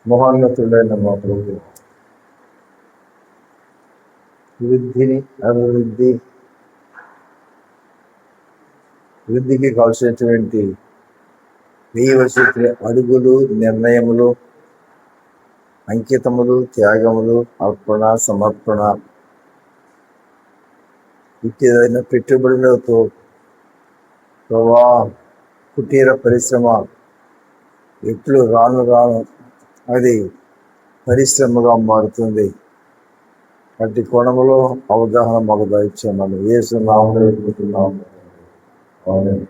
మహోన్నతుడైన మా ప్రభు, వృద్ధిని వృద్ధికి కావాల్సినటువంటి వేయవలసిన అడుగులు, నిర్ణయములు, అంకితములు, త్యాగములు, అర్పణ, సమర్పణ ఇత్యాదైన పెట్టుబడులతో ప్రభా కుటీర పరిశ్రమ ఎట్లు రాను రాను అది పరిశ్రమగా మారుతుంది. అట్టి కోణములో అవగాహన మాకు దయచేయమని యేసు నామములో వేడుకుంటున్నాము. ఆమేన్.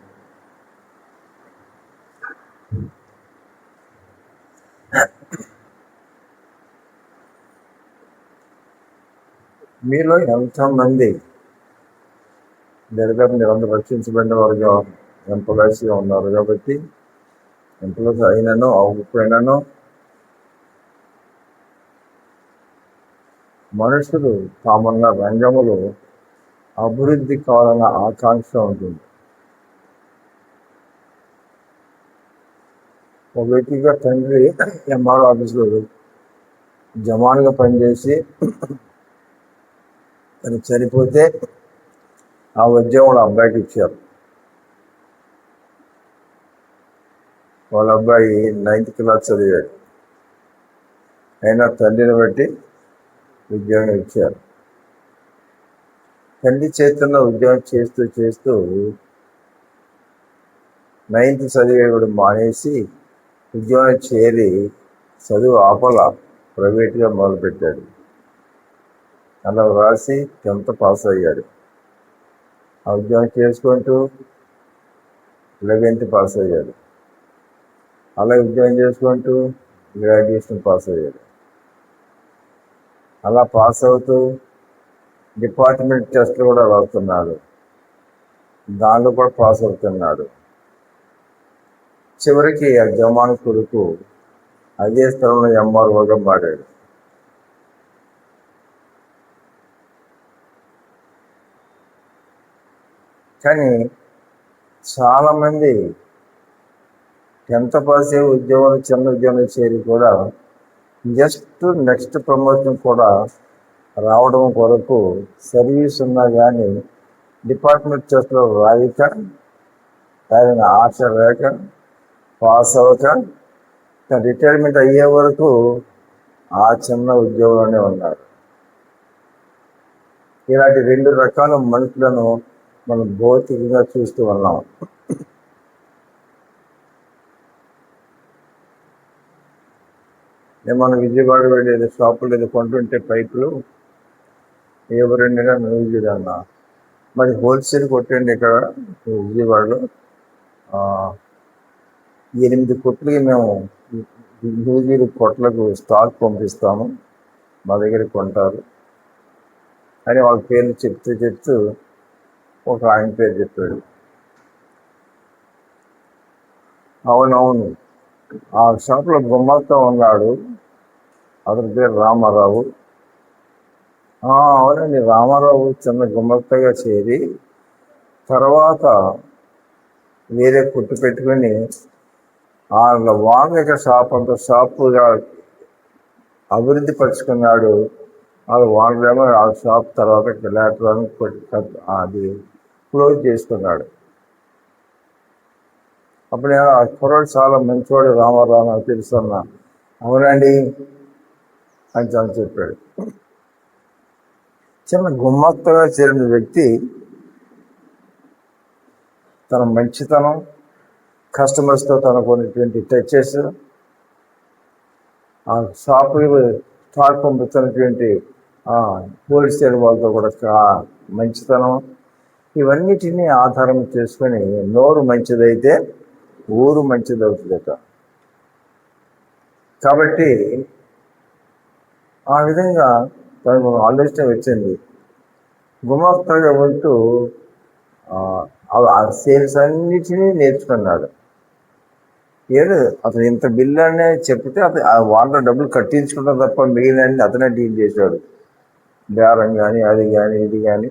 మీలో ఎంతమంది దాదాపు మీరందరూ రక్షించబడిన వారుగా ఎంప్లాయీస్గా ఉన్నారు కాబట్టి ఎంప్లాయీస్ అయినను అవ్వకపోయినాను మనుషులు తామున్న రంగములో అభివృద్ధి కావాలన్న ఆకాంక్ష ఉంటుంది. ఒక వ్యక్తిగా తండ్రి ఎంఆర్ఓ ఆఫీసులో జమాన్గా పనిచేసి తను చనిపోతే ఆ ఉద్యోగం వాళ్ళ అబ్బాయికి ఇచ్చారు. వాళ్ళ అబ్బాయి 9th క్లాస్ చదివాడు, అయినా తండ్రిని బట్టి ఉద్యోగం ఇచ్చారు. తండ్రి చేతుల్లో ఉద్యోగం చేస్తూ చేస్తూ 9th చదివే కూడా మానేసి ఉద్యోగం చేరి చదువు ఆపల ప్రైవేట్గా మొదలుపెట్టాడు. అలా రాసి 10th పాస్ అయ్యాడు. ఆ ఉద్యోగం చేసుకుంటూ 11th పాస్ అయ్యాడు. అలా ఉద్యోగం చేసుకుంటూ గ్రాడ్యుయేషన్ పాస్ అయ్యాడు. అలా పాస్ అవుతూ డిపార్ట్మెంట్ టెస్ట్లు కూడా రాస్తున్నాడు, దానిలో కూడా పాస్ అవుతున్నాడు. చివరికి ఆ జమాన్ కొడుకు అదే స్థలంలో ఎంఆర్ఓగా మారాడు. కానీ చాలామంది 10th పాస్ అయ్యే ఉద్యోగం, చిన్న ఉద్యోగం చేరి కూడా జస్ట్ నెక్స్ట్ ప్రమోషన్ కూడా రావడం కొరకు సర్వీస్ ఉన్నా కానీ డిపార్ట్మెంట్ టెస్ట్లో రాయక, ఆయన ఆశ లేక, పాస్ అవ్వక రిటైర్మెంట్ అయ్యే వరకు ఆ చిన్న ఉద్యోగంలోనే ఉన్నారు. ఇలాంటి 2 రకాల మనుషులను మనం భౌతికంగా చూస్తూ ఉన్నాం. మనం విజయవాడ వెళ్ళేది షాపులు ఏదో కొంటుంటే పైపులు ఎవరండినా న్యూజిల్ అన్నా, మరి హోల్సేల్ కొట్టండి. ఇక్కడ విజయవాడలో 8 కొట్లకి మేము న్యూజిల్ కొట్లకు స్టాక్ పంపిస్తాము, మా దగ్గర కొంటారు అని వాళ్ళ పేర్లు చెప్తూ ఒక ఆయన పేరు చెప్పాడు. అవునవును, ఆ షాప్లో గుమ్మస్తా ఉన్నాడు, అతని పేరు రామారావు. అవునండి, రామారావు చిన్న గుమ్మస్తగా చేరి తర్వాత వేరే కుట్టు పెట్టుకుని వాళ్ళ వాంగ షాప్ అంత షాపుగా అభివృద్ధి పరుచుకున్నాడు. వాళ్ళ వాంగేమో ఆ షాప్ తర్వాత అది క్లోజ్ చేసుకున్నాడు. అప్పుడు ఆ కుర్రాడు చాలా మంచివాడు రామారావు నాకు తెలుసున్నా. అవునండి అని చాలా చెప్పాడు. చిన్న గుమ్మత్తగా చేరిన వ్యక్తి తన మంచితనం, కస్టమర్స్తో తనకున్నటువంటి టచెస్, ఆ షాపుకి స్టాక్ పంపుతున్నటువంటి హోల్సేల్ వాళ్ళతో కూడా మంచితనం, ఇవన్నిటినీ ఆధారం చేసుకొని నోరు మంచిదైతే ఊరు మంచిదవుతుందట. కాబట్టి ఆ విధంగా తనకు ఆలోచన వచ్చింది. గుమాస్తాగా ఉంటూ ఆ సేల్స్ అన్నిటినీ నేర్చుకున్నాడు. ఏడు అతను ఇంత బిల్లు అనే చెప్తే వాళ్ళ డబ్బులు కట్టించుకుంటాం తప్ప మిగిలిన అతనే డీల్ చేశాడు. బేరం కానీ అది కానీ ఇది కానీ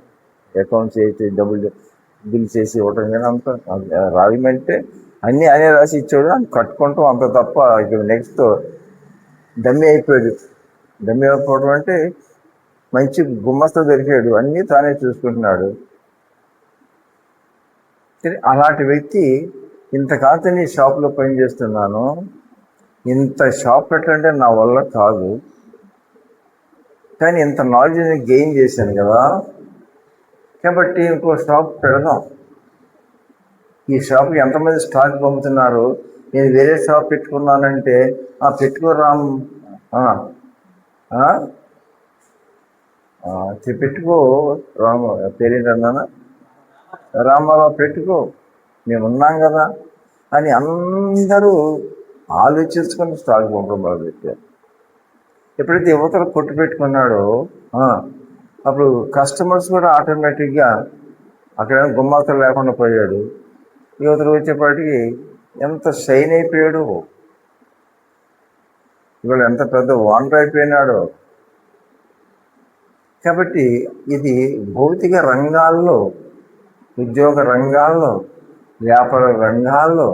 అకౌంట్స్ చేసి డబ్బులు బిల్ చేసి ఇవ్వటం కానీ అంత రాజమంటే అన్నీ అనే రాసి ఇచ్చాడు, అని కట్టుకుంటాం అంత తప్ప ఇక నెక్స్ట్ డమ్మి అయిపోయాడు. డమ్మి అయిపోవడం అంటే మంచి గుమ్మస్తా దొరికాడు, అన్నీ తానే చూసుకుంటున్నాడు. అలాంటి వ్యక్తి ఇంతకాలం నీ షాప్లో పనిచేస్తున్నాను, ఇంత షాప్ పెట్టాలంటే నా వల్ల కాదు, కానీ ఇంత నాలెడ్జ్ని గెయిన్ చేశాను కదా, కాబట్టి ఇంకో షాప్ పెడదాం. ఈ షాప్కి ఎంతమంది స్టాక్ పంపుతున్నారు, నేను వేరే షాప్ పెట్టుకున్నానంటే పెట్టుకో పెట్టుకో రాము, పేరేంటన్నా రామారావు, పెట్టుకో, మేము ఉన్నాం కదా అని అందరూ ఆలోచించుకొని స్టాక్ పంపడం మొదలుపెట్టారు. ఎప్పుడైతే యువతలు కొట్టు పెట్టుకున్నాడో అప్పుడు కస్టమర్స్ కూడా ఆటోమేటిక్గా అక్కడ గుమ్మాతలు లేకుండా పోయాడు. యువతలు వచ్చేపాటికి ఎంత షైన్ అయిపోయాడు, ఇవాళ ఎంత పెద్ద ఓనర్ అయిపోయినాడు. కాబట్టి ఇది భౌతిక రంగాల్లో, ఉద్యోగ రంగాల్లో, వ్యాపార రంగాల్లో,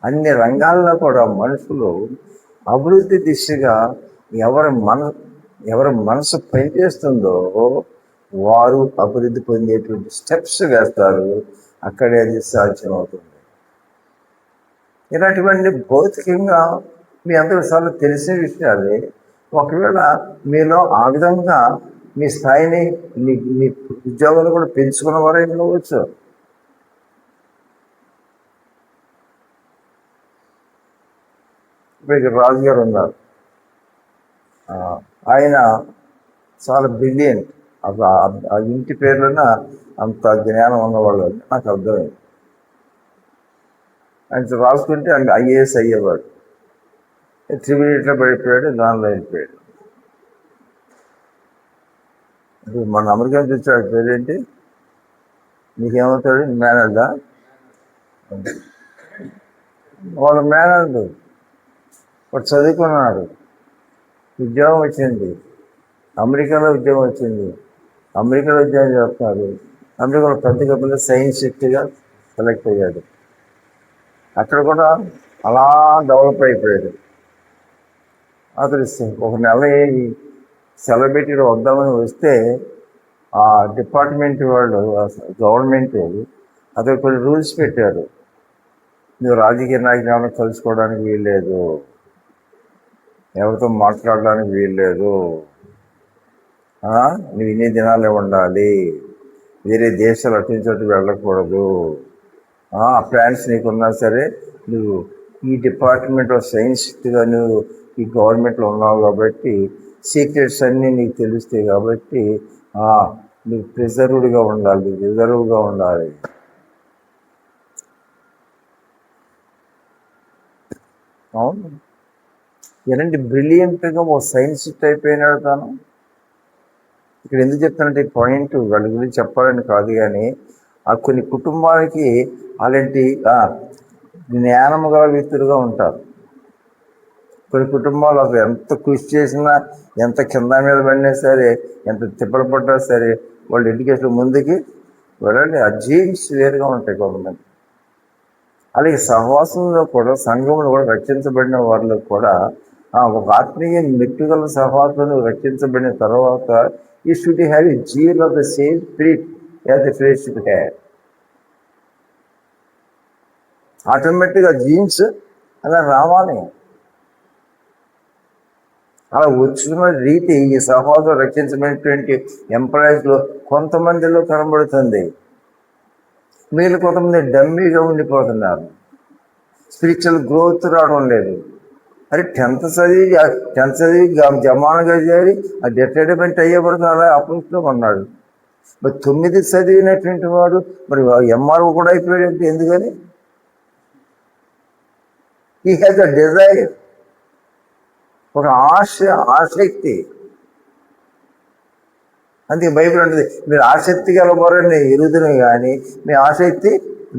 అన్ని రంగాల్లో కూడా మనుషులు అభివృద్ధి దిశగా ఎవరి మనసు పనిచేస్తుందో వారు అభివృద్ధి పొందేటువంటి స్టెప్స్ వేస్తారు, అక్కడే అది సాధ్యమవుతుంది. ఇలాంటివన్నీ భౌతికంగా మీ అందరిసార్లు తెలిసిన విషయాలే. ఒకవేళ మీలో ఆ విధంగా మీ స్థాయిని, మీ ఉద్యోగాలు కూడా పెంచుకున్న వారే ఉండవచ్చు. ఇప్పుడు రాజుగారు ఉన్నారు, ఆయన చాలా బ్రిలియంట్. ఆ ఇంటి పేర్లోన అంత జ్ఞానం ఉన్నవాళ్ళు నాకు అర్థమైంది. ఆయన రాసుకుంటే ఆయన ఐఏఎస్ అయ్యేవాడు, త్రిమినిట్లో పడిపోయాడు, దానిలో వెళ్ళిపోయాడు. ఇప్పుడు మన అమెరికా చూసాడు, పేరేంటి, నీకేమవుతాడు, మేనల్డా? వాళ్ళ మేనల్డు వాడు చదువుకున్నాడు, ఉద్యోగం వచ్చింది, అమెరికాలో ఉద్యోగం వచ్చింది, అమెరికాలో ఉద్యోగం చేస్తున్నాడు, అమెరికాలో పెద్ద కంపెనీలో సైంటిస్ట్గా సెలెక్ట్ అయ్యాడు. అక్కడ కూడా అలా డెవలప్ అయిపోయాడు. అతను ఒక నెల సెలబ్రిటీ వద్దామని వస్తే ఆ డిపార్ట్మెంట్ వాళ్ళు, గవర్నమెంట్ అతను కొన్ని రూల్స్ పెట్టారు. నువ్వు రాజకీయ నాయకులను కలుసుకోవడానికి వీల్లేదు, ఎవరితో మాట్లాడడానికి వీల్లేదు, నువ్వు ఇన్ని దినాలే ఉండాలి, వేరే దేశాలు అటు నుంచి అటు వెళ్ళకూడదు, ప్లాన్స్ నీకున్నా సరే నువ్వు ఈ డిపార్ట్మెంట్ ఆఫ్ సైన్స్గా నువ్వు ఈ గవర్నమెంట్లో ఉన్నావు కాబట్టి సీక్రెట్స్ అన్నీ నీకు తెలుస్తాయి కాబట్టి నువ్వు రిజర్వ్డ్గా ఉండాలి. అవును, ఎలాంటి బ్రిలియంట్గా ఓ సైన్సిస్ట్ అయిపోయినాడు తాను. ఇక్కడ ఎందుకు చెప్తానంటే పాయింట్ వాళ్ళ గురించి చెప్పాలని కాదు, కానీ కొన్ని కుటుంబాలకి అలాంటి జ్ఞానము గల వ్యక్తులుగా ఉంటారు. కొన్ని కుటుంబాలు అసలు ఎంత కృషి చేసినా, ఎంత కింద మీద పడినా సరే, ఎంత తిప్పలు పడ్డా సరే, వాళ్ళు ఎడ్యుకేషన్ ముందుకి వెళ్ళండి. ఆ జీన్స్ వేరుగా ఉంటాయి కొంతమంది. అలాగే సహవాసంలో కూడా, సంఘంలో కూడా రక్షించబడిన వారిలో కూడా ఒక ఆత్మీయ మెట్టుగల సహవాసంలో రక్షించబడిన తర్వాత ఈ should have a zeal of the same spirit as the flesh should have. ఆటోమేటిక్గా జీన్స్ అలా రావాలి. అలా వచ్చిన రీతి ఈ సహవాసం రక్షించబడినటువంటి ఎంప్లాయీస్లో కొంతమందిలో కనబడుతుంది. మీరు కొంతమంది డమ్మీగా ఉండిపోతున్నారు, స్పిరిచువల్ గ్రోత్ రావడం లేదు. అరే 10th చదివి జమానగా చేరి ఆ రిటైర్మెంట్ అయ్యేవరకు అలా అపోజిట్లో ఉన్నాడు. మరి 9 చదివినటువంటి వాడు మరి ఎంఆర్ఓ కూడా అయిపోయాడంటే ఎందుకని? ఈ హ్యాజ్ అ డిజైర్, ఒక ఆసక్తి. అందుకే బైబిల్ అంటుంది, మీరు ఆసక్తి గలవారని ఎరుగుదును కానీ మీ ఆసక్తి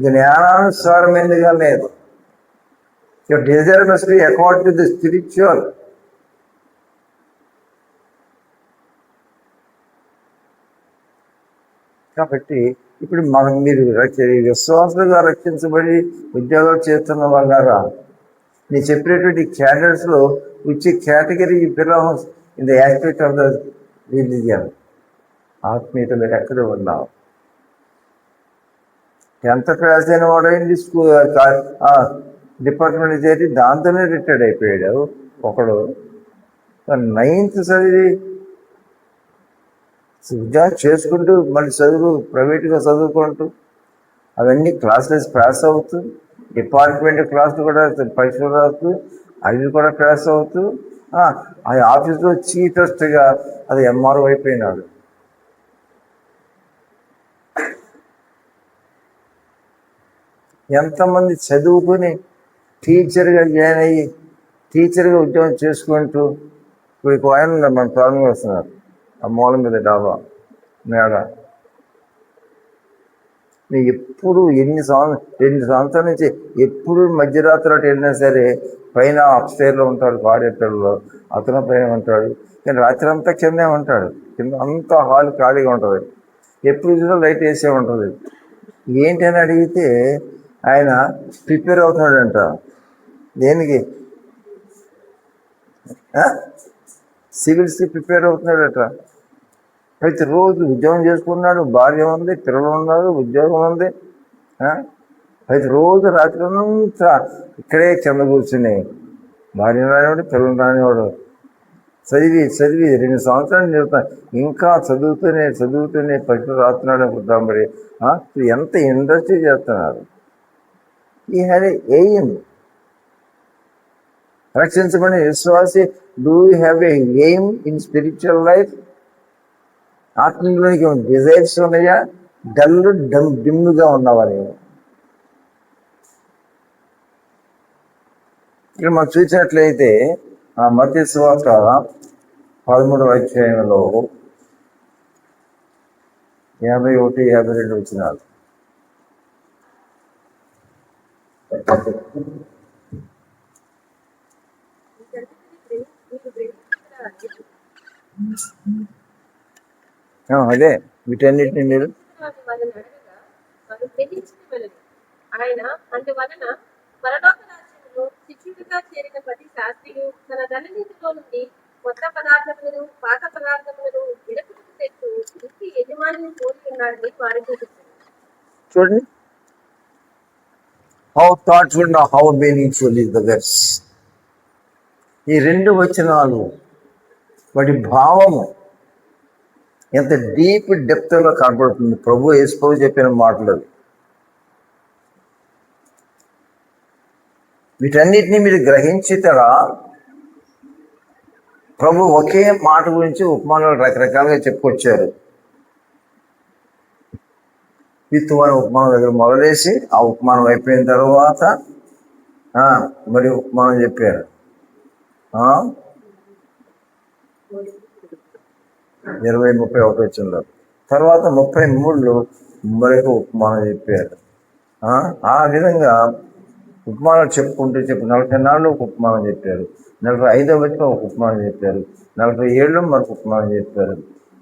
జ్ఞానానుసారమైనదిగా లేదు. Your desire must be according to the spiritual. కాబట్టి ఇప్పుడు మీరు విశ్వాసులుగా రక్షించబడి ఉద్యోగాలు చేస్తున్న వాళ్ళారా, నేను చెప్పినటువంటి క్యాడర్స్లో which category belongs in the aspect of the religion? ఆత్మీయతలు ఎక్కడ ఉన్నావు? 10th క్లాస్ అయిన వాడైంది, డిపార్ట్మెంట్ చేరి దాంతోనే రిటైర్డ్ అయిపోయాడు ఒకడు. 9th చదివి ఉద్యోగం చేసుకుంటూ మళ్ళీ ప్రైవేట్గా చదువుకుంటూ అవన్నీ క్లాసెస్ పాస్ అవుతూ, డిపార్ట్మెంట్ క్లాసులు కూడా పరీక్షలు రాస్తూ అవి కూడా పాస్ అవుతూ, ఆ ఆఫీస్లో చీఫెస్ట్గా అది ఎంఆర్ఓ అయిపోయినాడు. ఎంతమంది చదువుకుని టీచర్గా జాయిన్ అయ్యి టీచర్గా ఉద్యోగం చేసుకుంటూ ఇప్పుడు ఆయన మన ప్రాబ్లం వస్తున్నారు ఆ మూల మీద డాబా మేడ. నేను ఎప్పుడు 2 సంవత్సరాల నుంచి ఎప్పుడు మధ్యరాత్రి అటు వెళ్ళినా సరే పైన అప్స్టైర్లో ఉంటాడు, కార్యక్రమంలో అతను పైన ఉంటాడు, కానీ రాత్రి అంతా కిందే ఉంటాడు. కింద అంతా హాల్ ఖాళీగా ఉంటుంది, ఎప్పుడు చూసినా లైట్ వేసే ఉంటుంది. ఏంటని అడిగితే ఆయన ప్రిపేర్ అవుతున్నాడంట. దేనికి? సివిల్స్కి ప్రిపేర్ అవుతున్నాడట. ప్రతిరోజు ఉద్యోగం చేసుకున్నాడు, భార్య ఉంది, పిల్లలు ఉన్నారు, ఉద్యోగం ఉంది. ప్రతిరోజు రాత్రి అంతా ఇక్కడే కింద కూర్చుని భార్య రానివాడు, పిల్లలు రానివాడు, చదివి 2 సంవత్సరాలు చదువుతాను, ఇంకా చదువుతూనే పరీక్షలు రాస్తున్నాడు అనుకుంటాం. మరి ఎంత ఇండస్ట్రీ చేస్తున్నారు. ఈ హ్యాడ్ ఎయిమ్. రక్షించబడిన విశ్వాసి, do you have a aim in spiritual life? ఆత్మీయులకి డిజైర్స్ ఉన్నాయా? డిమ్గా ఉన్నావా నేను? ఇక్కడ మనం చూసినట్లయితే మత్తయి సువార్త 13వ అధ్యాయంలో 51, 52 వచనాలు. అదే వీటన్నిటిని మీరు ఆయన అందువలన పరలోక రాజ్యములో శిష్యుడిగా చేరిన ప్రతి శాస్త్రియు తన ధననిధిలో నుండి కొత్త పదార్థములను పాత పదార్థములను విడకులకు తెచ్చు ఇంటి యజమానిని పోలి ఉన్నాడని వారికి చెప్తారు. చూడండి, how thoughtful, how meaningful is the verse. ఈ 2 వచనాలు వాటి భావము ఎంత డీప్ డెప్త్లో కనపడుతుంది. ప్రభు యేసు చెప్పిన మాటలు. వీటన్నిటిని మీరు గ్రహించుతారా? ప్రభు ఒకే మాట గురించి ఉపమానాలు రకరకాలుగా చెప్పుకొచ్చారు. విత్తువని ఉపమానం దగ్గర మొదలేసి ఆ ఉపమానం అయిపోయిన తర్వాత మరి ఉపమానం చెప్పారు. 20-31 వచ్చింది. తర్వాత 33లో మరొక ఉపమానం చెప్పారు. ఆ విధంగా ఉపమానాలు చెప్పుకుంటూ 44 ఒక ఉపమానం చెప్పారు, 45వ వచనం ఒక ఉపమానం చెప్పారు, 47లో మరొక ఉపమానం చెప్పారు.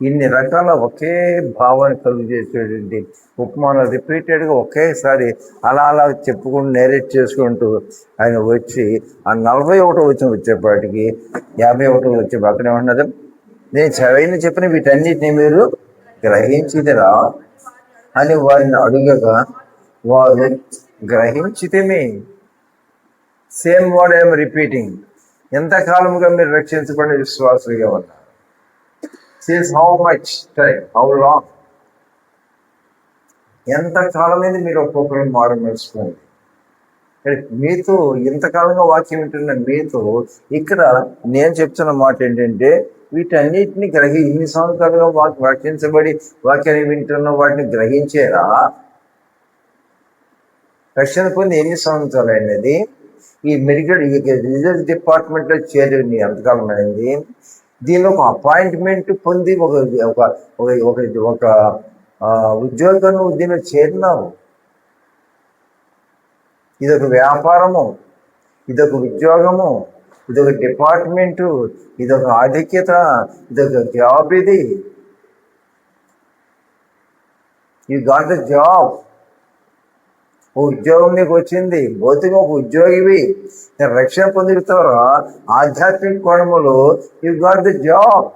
ఇన్ని రకాల ఒకే భావాన్ని కలుగు చేసేటువంటి ఉపమానాలు రిపీటెడ్గా ఒకేసారి అలా చెప్పుకుంటూ నేరేట్ చేసుకుంటూ ఆయన వచ్చి ఆ 41వ వచనం వచ్చేపాటికి 51వ వచ్చే పక్కనే ఉన్నది. నేను చదివిన చెప్పిన వీటన్నిటిని మీరు గ్రహించిదిరా అని వారిని అడుగగా వారు గ్రహించితేమే. Same word I'm repeating. ఎంతకాలముగా మీరు రక్షించబడిన విశ్వాసులుగా ఉన్నారు? Since how much time, how long? ఎంతకాలమైంది మీరు ఒక్కొక్కరు మారు నేర్చుకోండి. మీతో ఇంతకాలంగా వాక్యం వింటున్న మీతో ఇక్కడ నేను చెప్తున్న మాట ఏంటంటే, వీటన్నిటిని ఇన్ని సంవత్సరాలుగా రక్షించబడి వాక్యాన్ని వింటున్న వాటిని గ్రహించేరా? రక్షణ పొంది ఎన్ని సంవత్సరాలు అయినది? ఈ మెడికల్ రీసెర్చ్ డిపార్ట్మెంట్లో చేరి ఎంతకాలం అయింది? దీనిలో ఒక అపాయింట్మెంట్ పొంది ఒక ఉద్యోగం దీనిలో చేరినావు. ఇదొక వ్యాపారము, ఇదొక ఉద్యోగము, ఇదొక డిపార్ట్మెంటు, ఇదొక ఆధిక్యత, ఇదొక జాబ్. ఇది యూ గాట్ ద జాబ్. ఉద్యోగం నీకు వచ్చింది, భౌతిక ఒక ఉద్యోగివి, రక్షణ పొందుతారో ఆధ్యాత్మిక కోణములు యూ గాట్ ద జాబ్.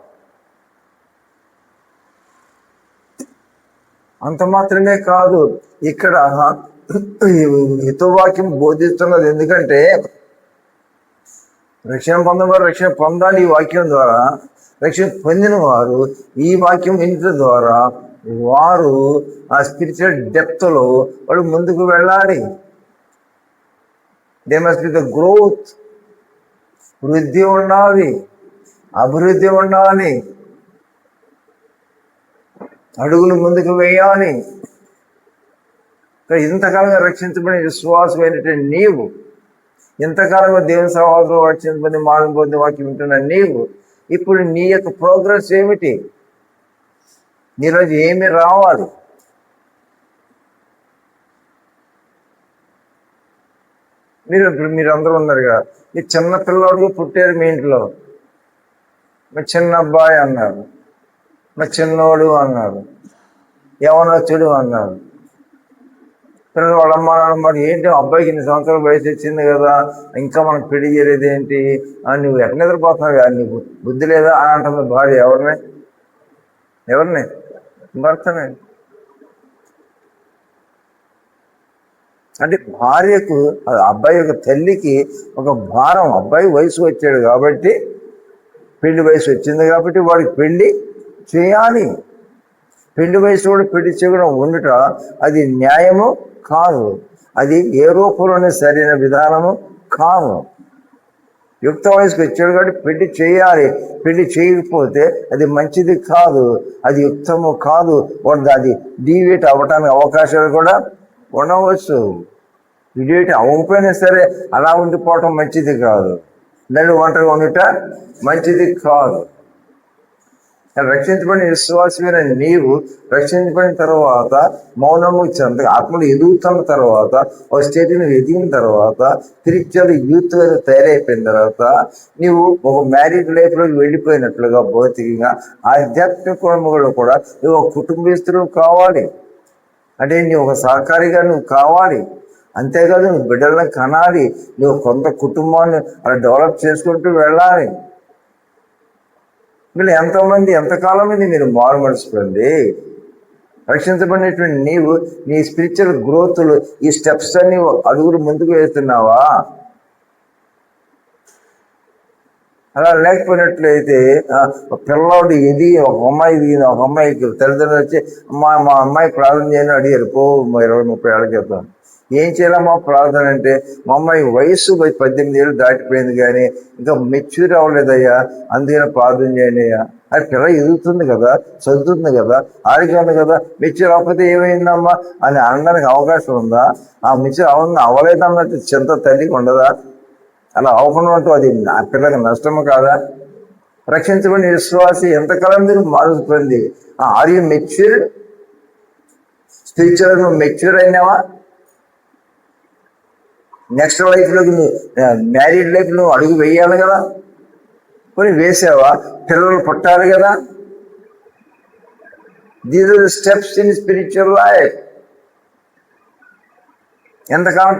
అంత మాత్రమే కాదు, ఇక్కడ హితవాక్యం బోధిస్తున్నది. ఎందుకంటే రక్షణ పొందవారు రక్షణ పొందాలి ఈ వాక్యం ద్వారా. రక్షణ పొందిన వారు ఈ వాక్యం వినడం ద్వారా వారు ఆ స్పిరిచువల్ డెప్త్లో వాళ్ళు ముందుకు వెళ్ళాలి. They must be the growth. వృద్ధి ఉండాలి, అభివృద్ధి ఉండాలి, అడుగులు ముందుకు వేయాలి. ఇంతకాలంగా రక్షించబడిన విశ్వాసమైనటువంటి నీవు, ఇంతకాలంగా దేవుని సహవాసంలో రక్షించబడి మానవ పొంది వాక్యం వింటున్న నీవు, ఇప్పుడు నీ యొక్క ప్రోగ్రెస్ ఏమిటి? ఈరోజు ఏమి రావాలి? మీరు అందరూ ఉన్నారు కదా, మీ చిన్న పిల్లవాడు పుట్టారు మీ ఇంట్లో, మా చిన్న అబ్బాయి అన్నారు, మా చిన్నోడు అన్నారు, యవనస్తుడు అన్నారు. పిల్లలు వాళ్ళ అమ్మ నాన్నమాట, ఏంటి అబ్బాయికి ఇన్ని సంవత్సరాల వయసు వచ్చింది కదా, ఇంకా మనకు పెళ్లి చేయలేదు ఏంటి, నువ్వు ఎట్లా నిద్రపోతున్నావు కదా, నీకు బుద్ధి లేదా అని అంటుంది భార్య. ఎవరిని? భర్తనే. అంటే భార్యకు, అబ్బాయి యొక్క తల్లికి ఒక భారం. అబ్బాయి వయసు వచ్చాడు కాబట్టి, పెళ్లి వయసు వచ్చింది కాబట్టి వాడికి పెళ్లి చేయాలి. పెళ్లి వయసు కూడా పెళ్లి చేయడం ఉండుట అది న్యాయము కాదు. అది ఏ రూపంలోనే సరైన విధానము కాదు. యుక్త వయసుకు వచ్చాడు కాబట్టి పెళ్లి చేయాలి. పెళ్లి చేయకపోతే అది మంచిది కాదు, అది యుక్తము కాదు. అది డీవియేట్ అవ్వటానికి అవకాశాలు కూడా ఉండవచ్చు. డీవియేట్ అవ్వకపోయినా సరే అలా ఉండిపోవటం మంచిది కాదు. నన్ను ఒంటరిగా ఉండుట మంచిది కాదు. రక్షించబడిన విశ్వాసమైన నీవు రక్షించబడిన తర్వాత మౌనము చెంద ఆత్మలు ఎదుగుతున్న తర్వాత ఒక స్టేట్ నువ్వు ఎదిగిన తర్వాత స్పిరిచువల్ యూత్ తయారైపోయిన తర్వాత నీవు ఒక మ్యారీడ్ లైఫ్లోకి వెళ్ళిపోయినట్లుగా భౌతికంగా ఆధ్యాత్మిక కుటుంబంలో కూడా నువ్వు ఒక కుటుంబస్తులు కావాలి. అంటే నువ్వు ఒక సహకారిగా నువ్వు కావాలి. అంతేకాదు నువ్వు బిడ్డలను కనాలి. నువ్వు కొంత కుటుంబాన్ని అలా డెవలప్ చేసుకుంటూ వెళ్ళాలి. వీళ్ళు ఎంతోమంది ఎంతకాలం మీద మీరు మారు మనసుకుంది రక్షించబడినటువంటి నీవు నీ స్పిరిచువల్ గ్రోత్లు ఈ స్టెప్స్ అన్ని అడుగులు ముందుకు వేస్తున్నావా? అలా లేకపోయినట్లయితే పిల్లవాడు ఇది ఒక అమ్మాయి దిగింది, ఒక అమ్మాయికి తల్లిదండ్రులు వచ్చి మా అమ్మాయి ప్రార్థన చేయని అడిగారు 20-30 ఏళ్ళ క్రితం. ఏం చేయాలమ్మా ప్రార్థన అంటే, మా అమ్మాయి వయసు 18 ఏళ్ళు దాటిపోయింది కానీ ఇంకా మెచ్యూర్ అవ్వలేదయ్యా, అందుకని ప్రార్థన చేయండి అయ్యా. అది పిల్ల ఎదుగుతుంది కదా, చదువుతుంది కదా, ఆరోగ్యం ఉంది కదా, మెచ్యూర్ అవ్వకపోతే ఏమైందమ్మా అని అనడానికి అవకాశం ఉందా? ఆ మెచ్యూర్ అవ్వలేదన్నట్టు చింత తల్లికి ఉండదా? అలా అవ్వకుండా ఉంటూ అది ఆ పిల్లకి నష్టము కాదా? రక్షించబడిన విశ్వాసి ఎంతకాలం మీరు మార్పు పొంది ఆర్ యూ మెచ్యూర్డ్? స్పిరిచువల్ నువ్వు మెచ్యూర్ అయినావా? నెక్స్ట్ లైఫ్లోకి నువ్వు మ్యారీడ్ లైఫ్ నువ్వు అడుగు వేయాలి కదా, కొన్ని వేసావా? పిల్లలు పుట్టాలి కదా. These are the steps in spiritual life. ఎంతకాలం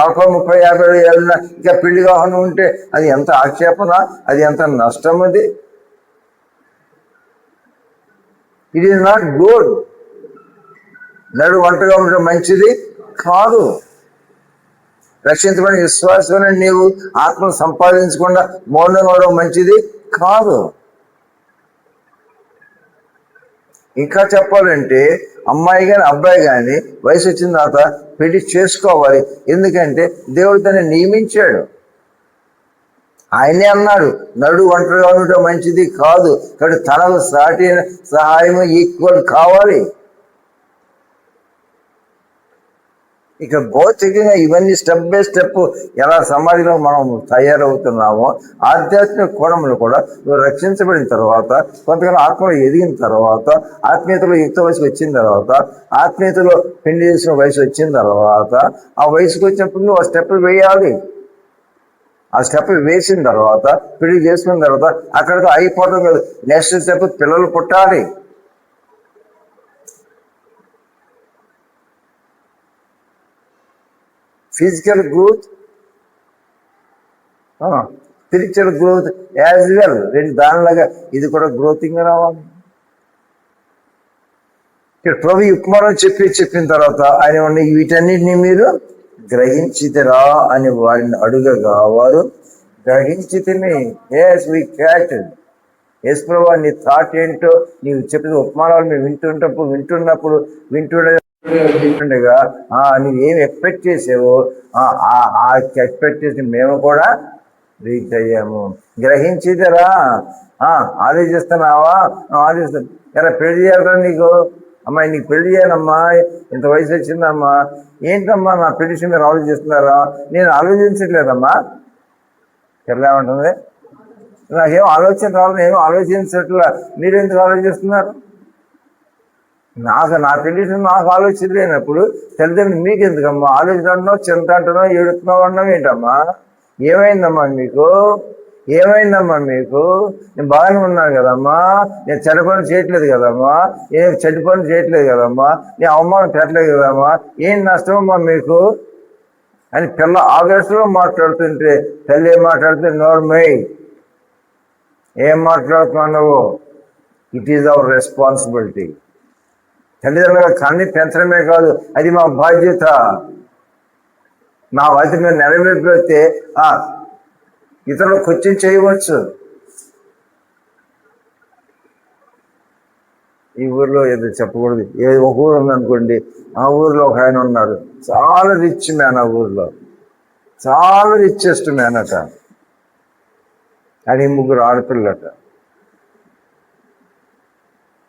40-30-50 ఏళ్ళ ఇంకా పెళ్లి కాకుండా ఉంటే అది ఎంత ఆక్షేపణ, అది ఎంత నష్టం. అది ఇట్ ఈస్ నాట్ గుడ్. నడు ఒంటరిగా ఉండడం మంచిది కాదు. రక్షించబడిన విశ్వాసమైన నీవు ఆత్మను సంపాదించకుండా మౌనంగా ఉండడం మంచిది కాదు. ఇంకా చెప్పాలంటే అమ్మాయి కానీ అబ్బాయి కానీ వయసు వచ్చిన తర్వాత పెళ్లి చేసుకోవాలి. ఎందుకంటే దేవుడు దాన్ని నియమించాడు. ఆయనే అన్నాడు నడు ఒంటరిగా ఉండటం మంచిది కాదు, కాబట్టి తనకు సాటి సహాయం ఈక్వల్ కావాలి. ఇక భౌతికంగా ఇవన్నీ స్టెప్ బై స్టెప్ ఎలా సమాధిలో మనం తయారవుతున్నామో ఆధ్యాత్మిక కోణములు కూడా నువ్వు రక్షించబడిన తర్వాత, కొంతకాలం ఆత్మలో ఎదిగిన తర్వాత, ఆత్మీయతలో యుక్త వయసుకు వచ్చిన తర్వాత, ఆత్మీయతలో పెళ్లి చేసిన వయసు వచ్చిన తర్వాత, ఆ వయసుకు వచ్చినప్పుడు నువ్వు ఆ స్టెప్ వేయాలి. ఆ స్టెప్ వేసిన తర్వాత పెళ్లి చేసుకున్న తర్వాత అక్కడితో అయిపోవడం కాదు. నెక్స్ట్ స్టెప్ పిల్లలు పుట్టాలి. Physical growth, spiritual growth as well. రెండు దానిలాగా ఇది కూడా గ్రోతింగ్ రావాలి. ఇక్కడ ప్రభు ఉపమానం చెప్పిన తర్వాత ఆయన వీటన్నిటిని మీరు గ్రహించితరా అని వారిని అడుగగా వారు గ్రహించితిని. ఎస్ వి క్యాచ్. ఎస్ ప్రభు, నీ థాట్ ఏంటో నీవు చెప్పిన ఉపమానాలు మేము వింటుండగా నువ్వు ఏం ఎక్స్పెక్ట్ చేసావో ఆ ఎక్స్పెక్టేషన్ మేము కూడా రీచ్ అయ్యాము. గ్రహించిదరా, ఆలోచిస్తున్నావా? ఆలోచిస్తాను. ఎలా పెళ్లి చేయాలరా నీకు? అమ్మాయి నీకు పెళ్లి చేయాలమ్మా, ఇంత వయసు వచ్చిందమ్మా, ఏంటమ్మా నా పెళ్లి మీరు ఆలోచిస్తున్నారా? నేను ఆలోచించట్లేదమ్మా. ఎలా ఉంటుంది? నాకేం ఆలోచన రావాలి, నేను ఆలోచించట్లా, మీరు ఎందుకు ఆలోచిస్తున్నారు? నా పెళ్లి నాకు ఆలోచన లేనప్పుడు తల్లిదండ్రులు మీకు ఎందుకమ్మా ఆలోచన అంటున్నావు, చింత అంటున్నావు, ఏడుతున్నావు అన్నావు ఏంటమ్మా? ఏమైందమ్మా మీకు? నేను బాగానే ఉన్నాను కదమ్మా, నేను చెడ్డ పనులు చేయట్లేదు కదమ్మా, నేను అవమానం పెట్టలేదు కదమ్మా, ఏం నష్టమమ్మా మీకు అని పిల్ల ఆవేశంలో మాట్లాడుతుంటే తల్లి ఏం మాట్లాడుతుంది? నోర్మై, ఏం మాట్లాడుతున్నావు నువ్వు? It is our responsibility. తల్లిదండ్రులుగా కన్ని పెంచడమే కాదు, అది మా బాధ్యత. నా బాధ్యత మేము నెరవేర్చితే ఇతరులు క్వశ్చన్ చేయవచ్చు. ఈ ఊర్లో ఏదో చెప్పకూడదు, ఒక ఊరు ఉందనుకోండి, ఆ ఊర్లో ఒక ఆయన ఉన్నాడు, చాలా రిచ్ మ్యాన్. ఆ ఊర్లో చాలా రిచెస్ట్ మ్యాన్ అట. అది 3 ఆడపిల్లట.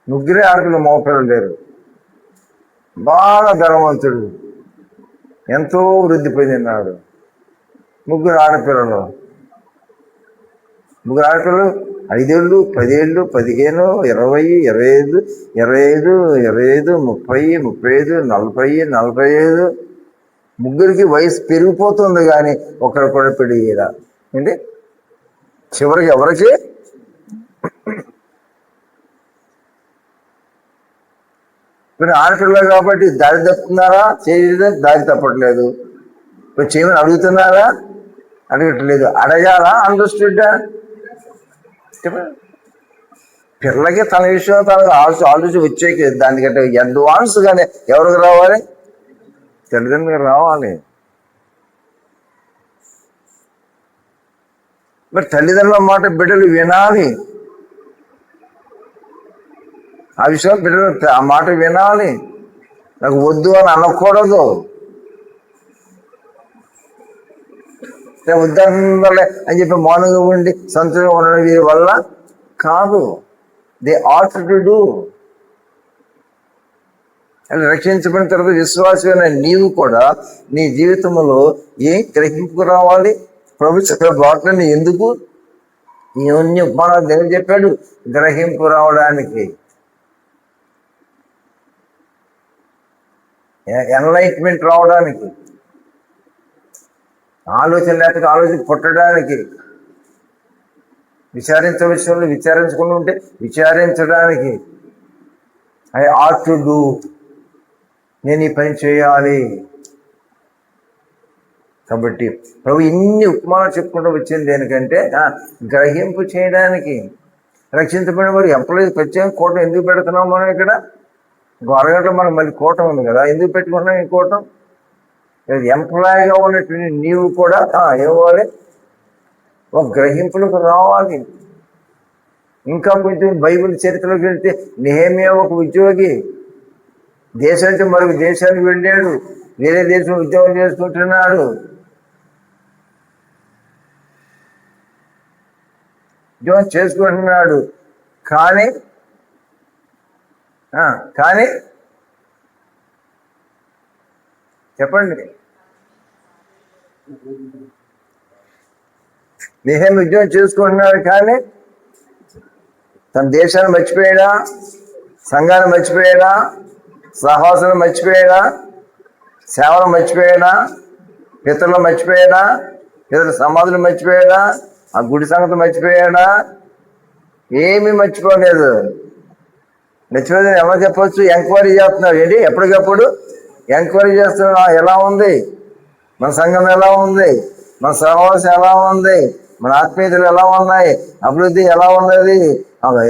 3 ఆడపిల్లలు, మగపిల్లలు లేరు. బాగా ధనవంతుడు, ఎంతో వృద్ధి పొందినాడు. 3 ఆడపిల్లలు 5 ఏళ్ళు, 10 ఏళ్ళు, 15, 20, 25, 25, 25, 30, 35, 40, 45. 3కి వయసు పెరిగిపోతుంది కానీ ఒకరు కూడా పెళ్లి చేయరా ఏంటి? చివరికి ఎవరికి? ఇప్పుడు ఆడపిల్లలు కాబట్టి దారి తప్పుతున్నారా? చేయడం దారి తప్పట్లేదు. ఇప్పుడు చేయమని అడుగుతున్నారా? అడగట్లేదు. అడగాలా? అండర్స్టూడా? పిల్లకి తన విషయం తనకు ఆలోచన వచ్చేకి దానికంటే అడ్వాన్స్గానే ఎవరికి రావాలి? తల్లిదండ్రులకు రావాలి. మరి తల్లిదండ్రుల మాట బిడ్డలు వినాలి. ఆ విషయం బిడ్డలు ఆ మాట వినాలి. నాకు వద్దు అని అనకూడదు. వద్దందలే అని చెప్పి మౌనంగా ఉండి సంతోషంగా ఉండడం వీరి వల్ల కాదు. They ought to do. అని రక్షించబడిన తర్వాత విశ్వాసమైన నీవు కూడా నీ జీవితంలో ఏం గ్రహింపుకు రావాలి? ప్రభు వాటిని ఎందుకు ఇవన్నీ ఉపమానాలు దేవుడు చెప్పాడు? గ్రహింపు రావడానికి, ఎన్లైట్మెంట్ రావడానికి, ఆలోచన లేకపోతే ఆలోచన పుట్టడానికి, విచారించవలసిన వాళ్ళు విచారించకుండా ఉంటే విచారించడానికి. ఐ ఆట్ టు డూ, నేను ఈ పని చేయాలి. కాబట్టి ప్రభు ఇన్ని ఉపమానాలు చెప్పుకుంటూ వచ్చింది దేనికంటే గ్రహింపు చేయడానికి. రక్షించబడిన వారు ఎంప్లాయీస్ ప్రత్యేక కోటం ఎందుకు పెడుతున్నాం మనం? ఇక్కడ అరగంట మనం మళ్ళీ కోటం ఉంది కదా, ఎందుకు పెట్టుకున్నాం ఈ కోటం? ఎంప్లాయీగా ఉన్నటువంటి నీవు కూడా ఏమవ్వాలి? ఒక గ్రహింపులకు రావాలి. ఇంకా కొంచెం బైబిల్ చరిత్రలోకి వెళ్తే నెహెమ్యా ఒక ఉద్యోగి, దేశం నుంచి మరొక దేశానికి వెళ్ళాడు, వేరే దేశం ఉద్యోగం చేసుకుంటున్నాడు. ఉద్యోగం చేసుకుంటున్నాడు కానీ చెప్పండి, నెహెమ్యా ఉద్యోగం చేసుకుంటున్నాడు కానీ తన దేశాన్ని మర్చిపోయాడా? సంఘాన్ని మర్చిపోయాడా? సహవాసాన్ని మర్చిపోయాడా? సేవలు మర్చిపోయాడా? పితరులు మర్చిపోయాడా? పితరుల సమాధులు మర్చిపోయాడా? ఆ గుడి సంగతి మర్చిపోయాడా? ఏమీ మర్చిపోలేదు. మర్చిపోయిందని ఎవరు చెప్పచ్చు? ఎంక్వైరీ చేస్తున్నారు ఏంటి? ఎప్పటికప్పుడు ఎంక్వైరీ చేస్తున్నా ఎలా ఉంది? మన సంఘం ఎలా ఉంది, మన సహవాసం ఎలా ఉంది, మన ఆత్మీయతలు ఎలా ఉన్నాయి, అభివృద్ధి ఎలా ఉన్నది,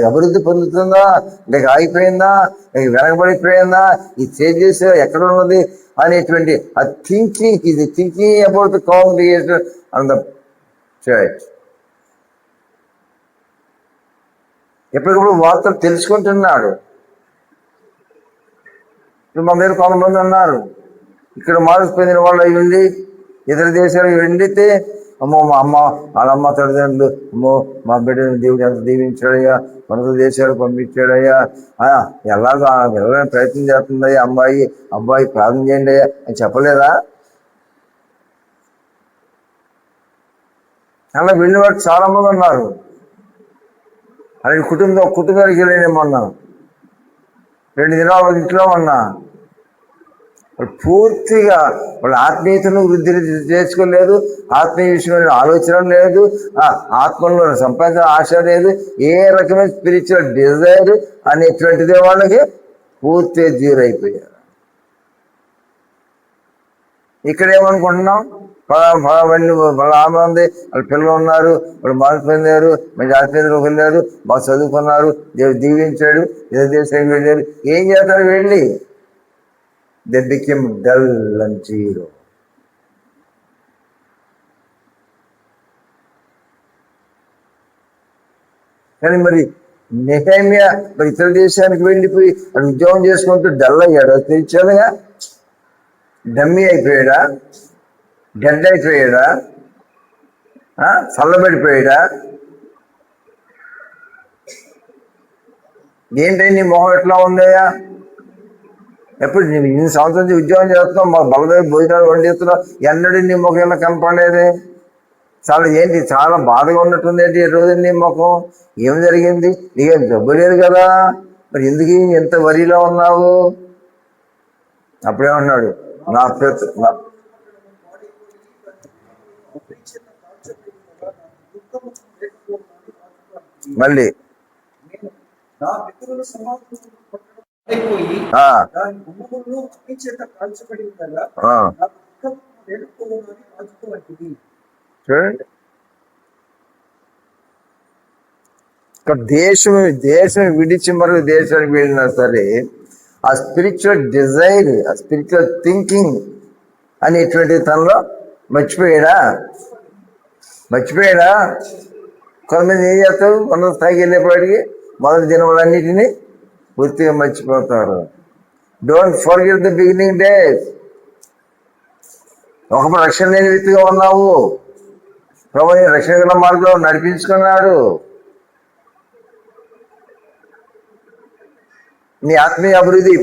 అభివృద్ధి పొందుతుందా, లేక ఆగిపోయిందా, లేక వెనకబడిపోయిందా, ఈ చేంజెస్ ఎక్కడ ఉన్నది అనేటువంటి ఆ thinking about the congregation and the church. ఎప్పటికప్పుడు వార్తలు తెలుసుకుంటున్నాడు. ఇప్పుడు మా మీద కొంతమంది ఉన్నారు, ఇక్కడ మార్పు పొందిన వాళ్ళు అవి ఉండి ఇతర దేశాలకు వెళ్ళితే, అమ్మో మా అమ్మ వాళ్ళమ్మ తల్లిదండ్రులు, అమ్మో మా బిడ్డను దేవుడు ఎంత దీవించాడయ్యా, మనతో దేశాలకు పంపించాడయ్యా, ఎలాగో వెళ్ళడానికి ప్రయత్నం చేస్తుందయ్యా అబ్బాయి ప్రార్థన చేయండి అయ్యా అని చెప్పలేదా? అలా వెళ్ళిన వాడు చాలా మంది ఉన్నారు. అలాగే కుటుంబానికి వెళ్ళి మొన్న 2 దినాలు ఇంట్లో ఉన్నా, వాళ్ళు పూర్తిగా వాళ్ళ ఆత్మీయతను వృద్ధి చేసుకోలేదు, ఆత్మీయ విషయమైన ఆలోచన లేదు, ఆత్మలో సంపాదించిన ఆశ లేదు, ఏ రకమైన స్పిరిచువల్ డిజైర్ అనేటువంటిదే వాళ్ళకి పూర్తిగా జీరో అయిపోయారు. ఇక్కడ ఏమనుకుంటున్నాం, వాళ్ళ ఆమె ఉంది, వాళ్ళ పిల్లలు ఉన్నారు, వాళ్ళు మార్పు పొందారు, మంచి ఆత్మీయతలోకి వెళ్ళారు, బాగా చదువుకున్నారు, దేవుడు దీవించాడు, ఏ దేశానికి వెళ్ళారు. ఏం చేస్తారు వెళ్ళి? They became dull and zero. కానీ మరి నెహెమ్యా మరి ఇతర దేశానికి వెళ్ళిపోయి అది ఉద్యోగం చేసుకుంటూ డల్ అయ్యాడు, తెచ్చాడుగా. డమ్మీ అయిపోయాడా, గడ్డ అయిపోయాడా, చల్లబడిపోయాడా? ఏంటంటే నీ మొహం ఎట్లా ఉందయ్యా? ఎప్పుడు నేను ఇన్ని సంవత్సరం ఉద్యోగం చేస్తున్నావు, మా బలదేవి భోజనాలు వండిస్తున్నావు, ఎన్నడూ నీ ముఖం ఇలా కనపడలేదే, చాలా బాధగా ఉన్నట్టుంది ఏంటి ఈ రోజు నీ ముఖం? ఏం జరిగింది? నీకేం జబ్బు లేదు కదా, మరి ఎందుకు ఎంత వరిలో ఉన్నావు? అప్పుడేమన్నాడు, మళ్ళీ చూడండి, దేశం విడిచి మరొక దేశానికి వెళ్ళినా సరే ఆ స్పిరిచువల్ డిజైర్, ఆ స్పిరిచువల్ థింకింగ్ అనేటువంటి తనలో మర్చిపోయాడా? కొంతమంది ఏం చేస్తారు, ఉన్నత స్థాయికి వెళ్ళేపాటికి మొదటి దినములన్నిటినీ పూర్తిగా మర్చిపోతారు. Don't forget the beginning days. ఒకప్పుడు రక్షణ లేని వ్యక్తిగా ఉన్నావు, ప్రభుని రక్షణ గల మార్గంలో నడిపించుకున్నాడు. నీ ఆత్మీయ అభివృద్ధి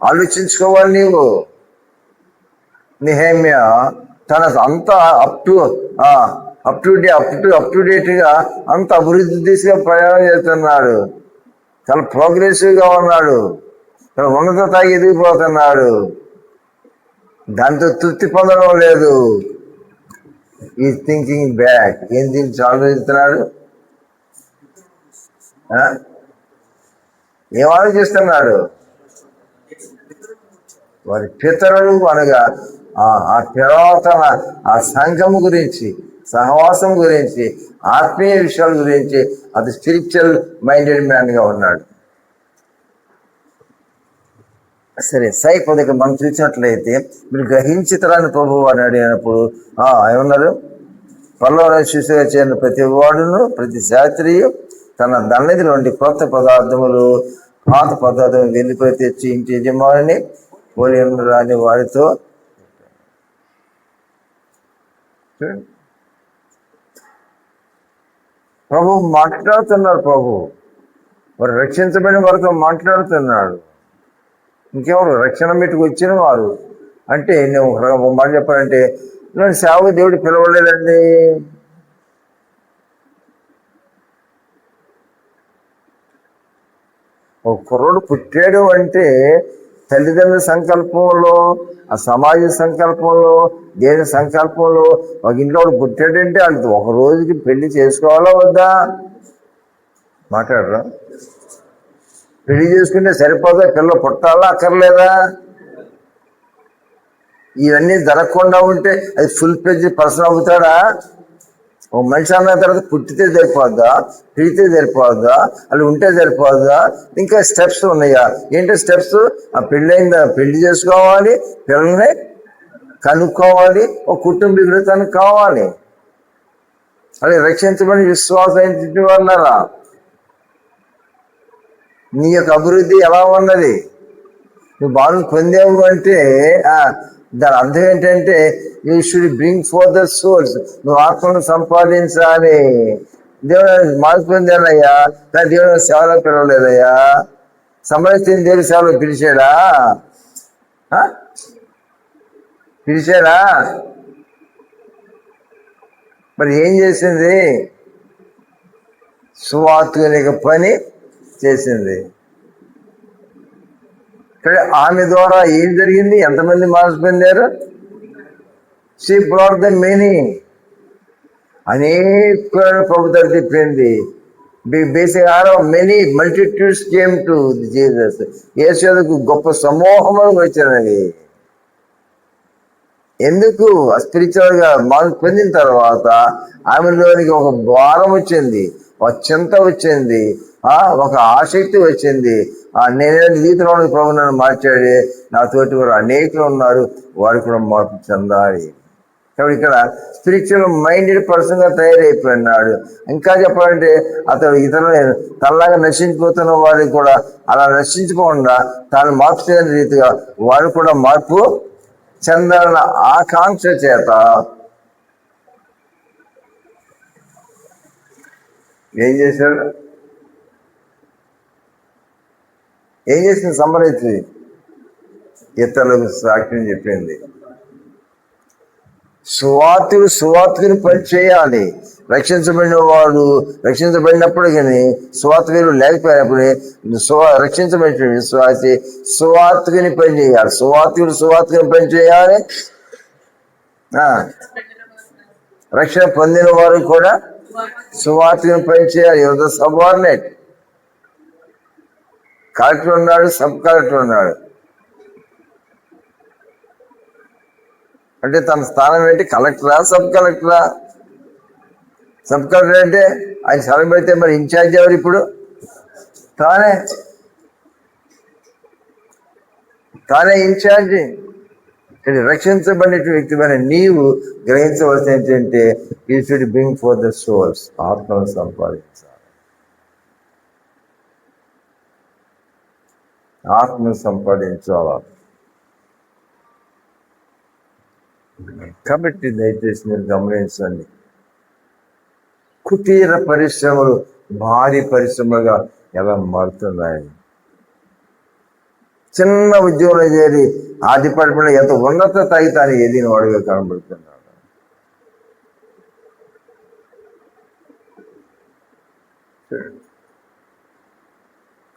ఆలోచించుకోవాలి నీవు. నెహెమ్యా తన అంత అప్ టు డేట్ గా అంత అభివృద్ధి దిశగా ప్రయాణం చేస్తున్నాడు. చాలా ప్రోగ్రెసివ్ గా ఉన్నాడు, చాలా ఉన్నత స్థాయికి ఎదిగిపోతున్నాడు. దాంతో తృప్తి పొందడం లేదు. ఈ థింకింగ్ బ్యాక్. ఏం దీనికి ఆలోచిస్తున్నాడు? ఏం ఆలోచిస్తున్నాడు? వారి పితరులు అనగా ఆ పురాతన ఆ సంఘము గురించి, సహవాసం గురించి, ఆత్మీయ విషయాల గురించి అది స్పిరిచువల్ మైండెడ్ మ్యాన్ గా ఉన్నాడు. సరే, సైపదిక మనం చూసినట్లయితే మీరు గ్రహించితరాన్ని ప్రభువు అని అడిగినప్పుడు ఏమన్నారు? పరలోక శిశువుగా చేరిన ప్రతి వాడును, ప్రతి శాస్త్రీయు తన దన్నదిలోంటి కొత్త పదార్థములు పాత పదార్థం వెళ్ళిపోయి తెచ్చి ఇంటి యజమానిని పోలి రాని వారితో ప్రభు మాట్లాడుతున్నారు. వారు రక్షించబడిన వారితో మాట్లాడుతున్నాడు. ఇంకెవరు? రక్షణ మీటకు వచ్చిన వారు. అంటే నేను ఒక మాట చెప్పాలంటే, నేను సేవకు దేవుడు పిలవలేదండి. ఒక కుర్రోడు పుట్టాడు అంటే తల్లిదండ్రుల సంకల్పంలో, ఆ సమాజ సంకల్పంలో, దేని సంకల్పంలో ఒక ఇంట్లో పుట్టాడంటే వాళ్ళకి ఒక రోజుకి పెళ్లి చేసుకోవాలా వద్దా? మాట్లాడరా? పెళ్లి చేసుకుంటే సరిపోదా? పిల్ల పుట్టాలా అక్కర్లేదా? ఇవన్నీ జరగకుండా ఉంటే అది ఫుల్ పేజ్ పర్సన్ అవుతాడా? ఓ మనిషి అన్న తర్వాత పుట్టితే సరిపోద్దా, పెరిగితే సరిపోద్దా, అలా ఉంటే సరిపోద్దా? ఇంకా స్టెప్స్ ఉన్నాయా? ఏంటో స్టెప్స్? ఆ పెళ్ళైందా, పెళ్లి చేసుకోవాలి, పిల్లల్ని కనుక్కోవాలి, ఒక కుటుంబీకుడు తనకు కావాలి. అది రక్షించబడి విశ్వాసం వాళ్ళరా. నీ యొక్క అభివృద్ధి ఎలా ఉన్నది? నువ్వు బాగు పొందావు అంటే దాని అర్థం ఏంటంటే you should bring four the souls. నువ్వు ఆత్మను సంపాదించాలి. దేవుడు మార్పు పొందానయ్యా, కానీ దేవుడు సేవలో పిలవలేదయ్యా. సమరస్థితి దేవుడు సేవలో పిలిచాడా? పిలిచాడా? మరి ఏం చేసింది? సువార్తిక పని చేసింది. ఆమె ద్వారా ఏం జరిగింది? ఎంతమంది మార్పు పొందారు? She brought the many. అనేక ప్రభుత్వం తిప్పింది. Basic many multitudes came to Jesus. యేసుకు గొప్ప సమూహములు వచ్చినవి. ఎందుకు? స్పిరిచువల్ గా మార్పు పొందిన తర్వాత ఆమెలోనికి ఒక భారం వచ్చింది, ఒక చింత వచ్చింది, ఒక ఆసక్తి వచ్చింది. నేనే రీతిలో ప్రభు నన్ను మార్చాడు, నా తోటి వారు అనేకులు ఉన్నారు, వారు కూడా మార్పు చెందాలి. కాబట్టి ఇక్కడ స్పిరిచువల్ మైండెడ్ పర్సన్ గా తయారైపోయినాడు. ఇంకా చెప్పాలంటే అతడు ఇతరులు తనలాగా నశించిపోతున్న వారికి కూడా అలా నశించుకోకుండా తాను మార్పు చెందిన రీతిగా వారు కూడా మార్పు చెందాలన్న ఆకాంక్ష చేత ఏం చేశాడు? ఏం చేసింది? సంబరించి ఇతరులకు సాక్ష్యం చెప్పింది. సువార్తికుని పని చేయాలి. రక్షించబడిన వాడు రక్షించబడినప్పుడు కానీ సువార్తికులు లేకపోయినప్పుడు రక్షించబడిన విశ్వాసి సువార్తికుని పని చేయాలి. సువార్తికుని పని చేయాలి. రక్షణ పొందిన వారు కూడా సువార్తికుని పని చేయాలి. యువత సబార్డినేట్. కలెక్టర్ ఉన్నాడు, సబ్ కలెక్టర్ ఉన్నాడు. అంటే తన స్థానం ఏంటి? కలెక్టరా, సబ్ కలెక్టరా? సబ్ కలెక్టర్ అంటే ఆయన స్థలం పెడితే మరి ఇన్ఛార్జ్ ఎవరు ఇప్పుడు? తానే ఇన్ఛార్జి. రక్షించబడిన వ్యక్తిమైన నీవు గ్రహించవలసిన ఏంటంటే you should bring four the souls. ఆత్మను సంపాదించాలి. ఆత్మను సంపాదించాలి. కాబట్టి దయచేసి మీరు గమనించండి, కుటీర పరిశ్రమలు భారీ పరిశ్రమలుగా ఎలా మారుతున్నాయి. చిన్న ఉద్యోగంలో చేరి ఆ డిపార్ట్మెంట్లో ఎంత ఉన్నత తాగితాన్ని ఏది వాడుగా కనబడుతున్నాడు.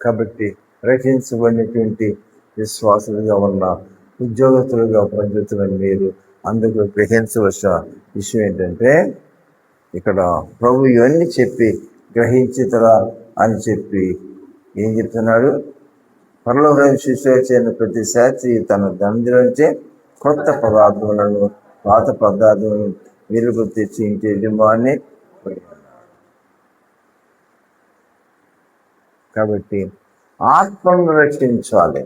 కాబట్టి రక్షించబడినటువంటి విశ్వాసులుగా ఉన్న ఉద్యోగస్తులుగా పనిచేస్తున్న మీరు అందుకు గ్రహించవలసిన విషయం ఏంటంటే, ఇక్కడ ప్రభు ఇవన్నీ చెప్పి గ్రహించుతరా అని చెప్పి ఏం చెప్తున్నాడు? పరలోక శిష్యులు చేరిన ప్రతి శాస్త్రి తన దండ్రులచే కొత్త పదార్థములను పాత పదార్థములను వెలుగు తెచ్చి ఇంటి యజమాని. కాబట్టి ఆత్మను రక్షించాలి.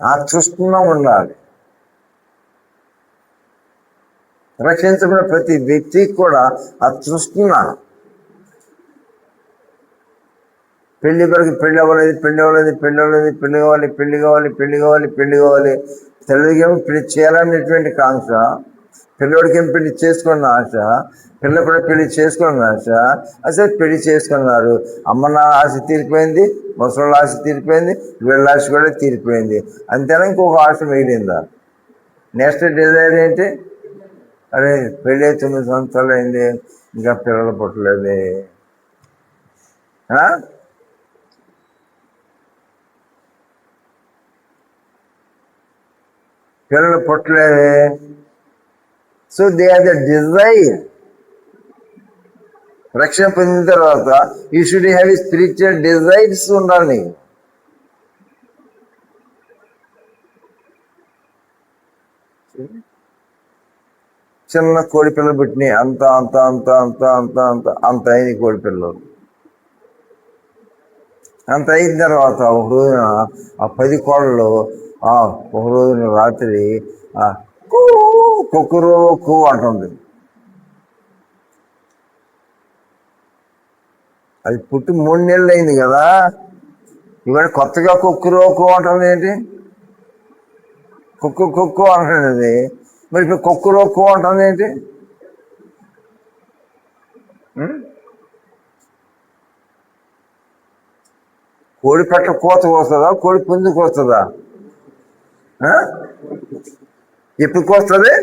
ఆ తృష్ణ ఉండాలి. రక్షించబడిన ప్రతి వ్యక్తికి కూడా ఆ తృష్ణ. పెళ్లి కొరకు పెళ్లి అవ్వలేదు, పెళ్లి కావాలి. తల్లికేమో పెళ్లి చేయాలనేటువంటి కాంక్ష, పిల్లడికేమో పెళ్లి చేసుకున్న ఆశ, పిల్ల కూడా పెళ్లి చేసుకున్న ఆశ. అసలు పెళ్లి చేసుకున్నారు. అమ్మ నా ఆశ తీరిపోయింది, ముసలి ఆశ తీరిపోయింది, వీళ్ళ ఆశ కూడా తీరిపోయింది. అంతేనా ఇంకొక ఆశ మిగిలిందా? నెక్స్ట్ డిజైర్ ఏంటి? అరే పెళ్ళి 9 సంవత్సరాలు అయింది, ఇంకా పిల్లలు పుట్టలేదే. పిల్లలు పుట్టలేదే. So they are the desire. రక్షణ పొందిన తర్వాత you should have spiritual desires ఉండాలి. చిన్న కోడి పిల్లలు పెట్టినాయి, అంత అంత అంత అంత అంత అంత అంత అయింది కోడి పిల్లలు. అంత అయిన తర్వాత ఒక రోజున ఆ 10 కోళ్ళలో ఒక రోజున రాత్రి కుక్కరు కూ అంటుంది. అది పుట్టి 3 నెలలు అయింది కదా, ఇవాళ కొత్తగా కుక్కరు కూ అంటుంది ఏంటి? కుక్కు కుక్కు అంటుంది. మరి ఇప్పుడు కుక్కరు కూ అంటుంది ఏంటి? కోడి పెట్ట కోతకు వస్తుందా, కోడి పుంజుకు వస్తుందా? ఎప్పుడు వస్తుంది?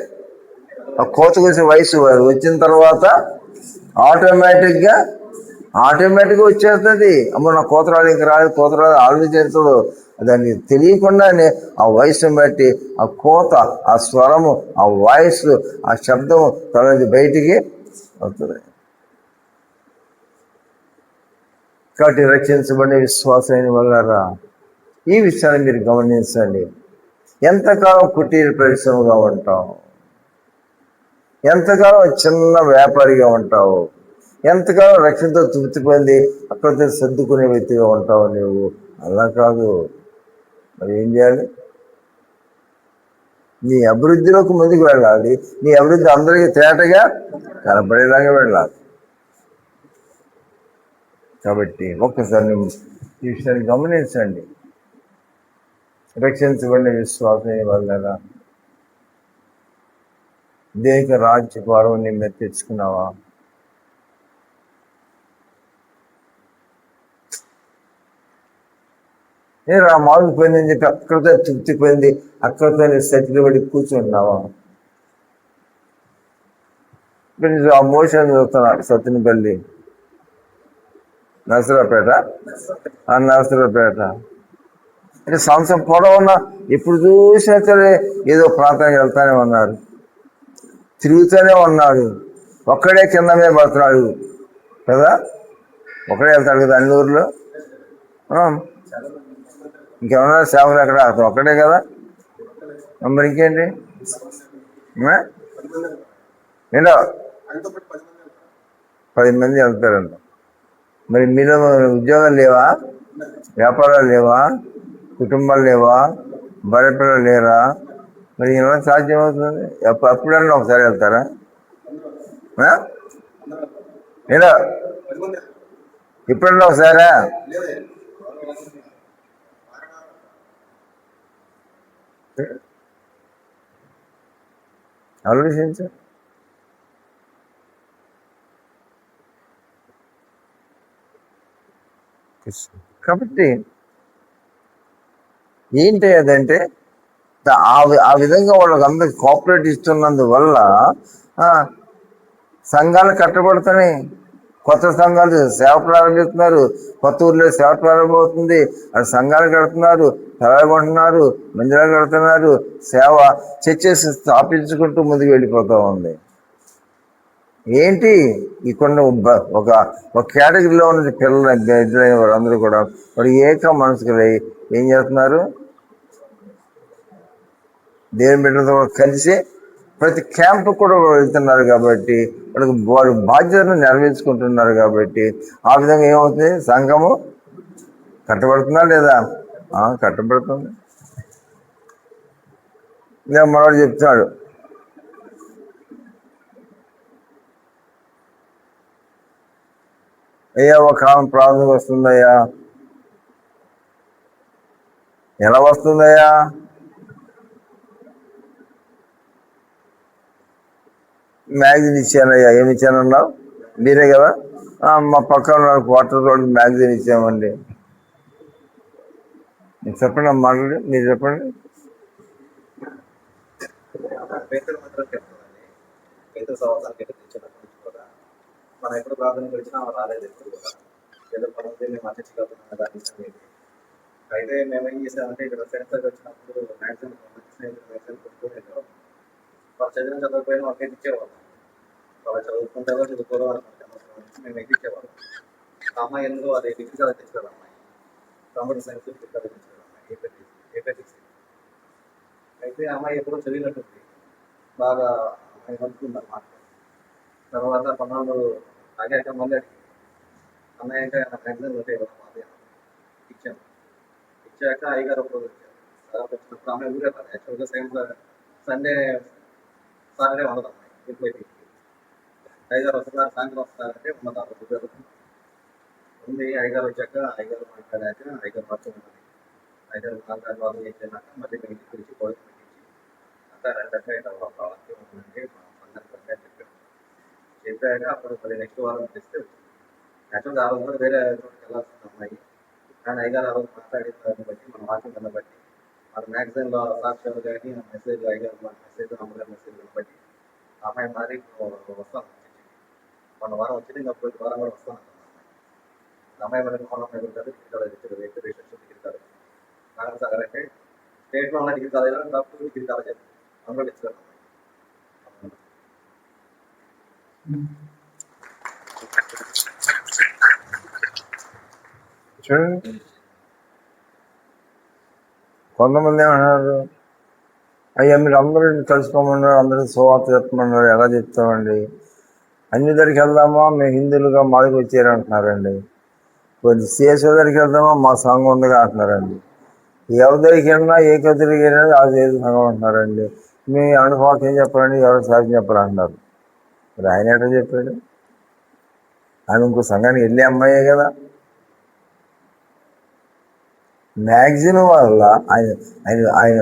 ఆ కోతకు వచ్చే వయసు వచ్చిన తర్వాత ఆటోమేటిక్గా వచ్చేస్తుంది. అమ్మ నా కోత రాదు, ఇంక రాదు, కోత రాదు ఆల్రెడీ చేస్తాడు. దాన్ని తెలియకుండానే ఆ వయసుని బట్టి ఆ కోత, ఆ స్వరము, ఆ వాయిస్, ఆ శబ్దము తన బయటికి వస్తుంది. కాబట్టి రక్షించబడే విశ్వాసమైన వల్లరా ఈ విషయాన్ని మీరు గమనించండి. ఎంతకాలం కుటీర పరిశ్రమగా ఉంటావు? ఎంతకాలం చిన్న వ్యాపారిగా ఉంటావు? ఎంతకాలం రక్షణతో తృప్తి పొంది అక్కడితో సర్దుకునే వ్యక్తిగా ఉంటావు నువ్వు? అలా కాదు. మరి ఏం చేయాలి? నీ అభివృద్ధిలోకి ముందుకు వెళ్ళాలి. నీ అభివృద్ధి అందరికీ తేటగా కనపడేలాగా వెళ్ళాలి. కాబట్టి ఒక్కసారి ఈ విషయాన్ని గమనించండి. రక్షించబడిన విశ్వాసం వల్ల దేనిక రాజ్యభారం నీ మీద తెచ్చుకున్నావా? నేను ఆ మామిడి పోయిందని చెప్పి అక్కడితో తృప్తిపోయింది, అక్కడితో సెటిల్ పడి కూర్చుంటున్నావా? ఇప్పుడు ఆ మోషన్ చూస్తున్నా, సత్తినపల్లి నరసరావుపేట అంటే సంవత్సరం పొడవున్నా ఎప్పుడు చూసినా సరే ఏదో ప్రాంతానికి వెళ్తానే ఉన్నారు, తిరుగుతూనే ఉన్నాడు. ఒక్కడే కింద మీద పడుతున్నాడు కదా, ఒక్కడే వెళ్తాడు కదా అన్ని ఊర్లో. ఇంకేమన్నా సేవలు ఎక్కడ? అతను ఒక్కడే కదా, మరి ఇంకేంటి? ఏంటో 10 మంది వెళ్తారంట. మరి మీలో ఉద్యోగాలు లేవా? వ్యాపారాలు లేవా? కుటుంబాలు లేవా? భార్య పిల్లలు లేరా? మరి ఎలా సాధ్యమవుతుంది? అప్పుడన్నా ఒకసారి వెళ్తారా? ఏదో ఎప్పుడన్నా ఒకసారా? ఆలోచించు. కాబట్టి ఏంటి అదంటే ఆ విధంగా వాళ్ళకి అందరికి కోఆపరేట్ ఇస్తున్నందువల్ల సంఘాలు కట్టబడుతున్నాయి. కొత్త సంఘాలు సేవ ప్రారంభిస్తున్నారు. కొత్త ఊర్లో సేవ ప్రారంభమవుతుంది. అది సంఘాలు కడుతున్నారు, కొంటున్నారు, మందిరాలు కడుతున్నారు. సేవ చర్చెస్ స్థాపించుకుంటూ ముందుకు వెళ్ళిపోతూ ఉంది. ఏంటి ఈ కొన్ని ఒక కేటగిరీలో ఉన్న పిల్లలు ఎదురైన వారందరూ కూడా వాడు ఏక మనసుకులై ఏం చేస్తున్నారు? దేవుని బిడ్డలతో కలిసి ప్రతి క్యాంపు కూడా వెళ్తున్నారు. కాబట్టి వాడు బాధ్యతను నెరవేర్చుకుంటున్నారు. కాబట్టి ఆ విధంగా ఏమవుతుంది? సంఘము కట్టబడుతుందా లేదా? కట్టబడుతుంది. నేను మనవాడు చెప్తున్నాడు, అయ్యా ఒక ప్రాబ్లం వస్తుందయ్యా. ఎలా వస్తుందయ్యా? మ్యాగజైన్ ఇచ్చానయ్యా. ఏమి ఇచ్చానన్నావు? మీరే కదా. మా పక్కన క్వార్టర్ రోడ్ మ్యాగజైన్ ఇచ్చామండి. చెప్పండి మాట్లాడి, మీరు చెప్పండి. మనం ఎప్పుడు ప్రార్థన గురించినా రాలేదు ఎప్పుడు కూడా. ఏదో పనులు మేము అతిథిగా అయితే మేము ఏం చేసామంటే ఇక్కడ ఫ్రెండ్స్ దగ్గర వచ్చినప్పుడు మ్యాక్సిమం కొనుక్కోలేదు. వాళ్ళు చదివిన చదవకపోయినా మాకు ఎక్కించేవాళ్ళం. వాళ్ళు చదువుకుంటే చదువుకోవాలి మేము ఎక్కించేవాళ్ళం. అమ్మాయి ఎందుకు అది డిగ్రీ కదా తెచ్చాడు. అమ్మాయి కంప్యూటర్ సైన్స్ డిగ్రీ కదా తెచ్చాడు. అమ్మాయి ఏపీ. అయితే అమ్మాయి ఎప్పుడో చదివినట్టుంది. బాగా అనుకుందన్నమాట. తర్వాత కొన్నాళ్ళు ఆగాక మళ్ళీ అన్నయ్య అంటే నాకు ఎగ్జామ్ ఉంటే ఇచ్చాను. ఇచ్చాక అయ్యగారు ఒక రోజు వచ్చారు. తర్వాత వచ్చినప్పుడు అమ్మాయి ఊరే పని యాక్చువల్గా సండే సాటర్డే ఉండదు అమ్మాయి వెళ్ళిపోయి అయ్యగారు వస్తున్నారు సాయంత్రం వస్తున్నారంటే ఉన్నది ఆ రోజు ఉంది. అయ్యగారు వచ్చాక అయ్యగారు మాట్లాడాక అయ్యగారు పరిచయం ఉన్నది. అయ్యగారు మాట్లాడి వాళ్ళు చేసినాక మళ్ళీ మేము ఇంటికి పిలిచి భోజనం పెట్టించి అంతా రెండంటే ఒక వాక్యం ఉందండి మా అందరికి అని చెప్పారు. చెప్పాక అప్పుడు మళ్ళీ నెక్స్ట్ వారం తెస్తే వచ్చింది. యాక్చువల్గా ఆ రోజు కూడా వేరే చోటుకి వెళ్ళాల్సింది అమ్మాయి. కానీ అయ్యగారు ఆ రోజు మాట్లాడిన దాన్ని బట్టి మన వాక్యం దాన్ని బట్టి మన మ్యాగజైన్లో సాక్ష్యాలు కానీ మెసేజ్ అయ్యగారు మెసేజ్ అమ్మగారు మెసేజ్ని బట్టి ఆ అమ్మాయి మారి వస్తాను మన వారం వచ్చింది. ఇంకా పోయి వారం కూడా వస్తాను అమ్మాయి మనకి మొన్న అమ్మాయి కాదు డిగ్రీ రిసెప్షన్ డిగ్రీ కాలేజ్ నాగసాగర్ అంటే స్టేట్లో ఉన్న degree college doctor degree college అందులో ఇచ్చారు. చూడండి, కొంతమంది ఏమన్నారు, అయ్యా మీరు అందరూ కలుసుకోమన్నారు, అందరూ సువార్త చెప్పమన్నారు, ఎలా చెప్తామండి, అన్ని దగ్గరికి వెళ్దామా, మేము హిందువులుగా మా దగ్గర వచ్చారంటున్నారండి. కొంచెం సిఎస్ఓ దగ్గరికి వెళ్దామా, మా సంఘం ఉందిగా అంటున్నారండి. ఎవరి దగ్గరికి వెళ్ళినా ఏ కదిరికి వెళ్ళినా అది ఏది సంఘం అంటున్నారండి. మీ అనుభవం ఏం చెప్పారండి, ఎవరు సాధ్యం చెప్పాలంటున్నారు. మరి ఆయన ఎట్లా చెప్పాడు? ఆయన ఇంకో సంఘానికి వెళ్ళే అమ్మాయే కదా. మ్యాగజిన్ వల్ల ఆయన ఆయన ఆయన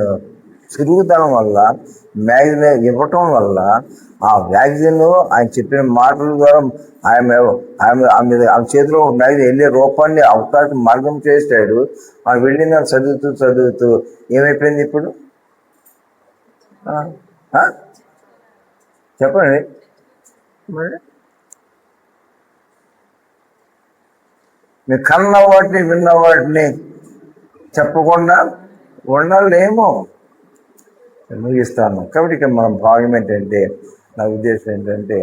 చురుగుదనం వల్ల మ్యాగజిన్ ఇవ్వటం వల్ల ఆ మ్యాగజిన్ ఆయన చెప్పిన మాటల ద్వారా ఆమె చేతిలో ఒక మ్యాగజిన్ వెళ్ళే రూపాన్ని అవకాశం మార్గం చేశాడు. ఆమె వెళ్ళిందని చదువుతూ ఏమైపోయింది ఇప్పుడు? చెప్పండి మరి. మీరు కన్న వాటిని విన్న వాటిని చెప్పకుండా ఉండాలేమో. ముగిస్తాను. కాబట్టి ఇక్కడ మన భాగం ఏంటంటే, నా ఉద్దేశం ఏంటంటే,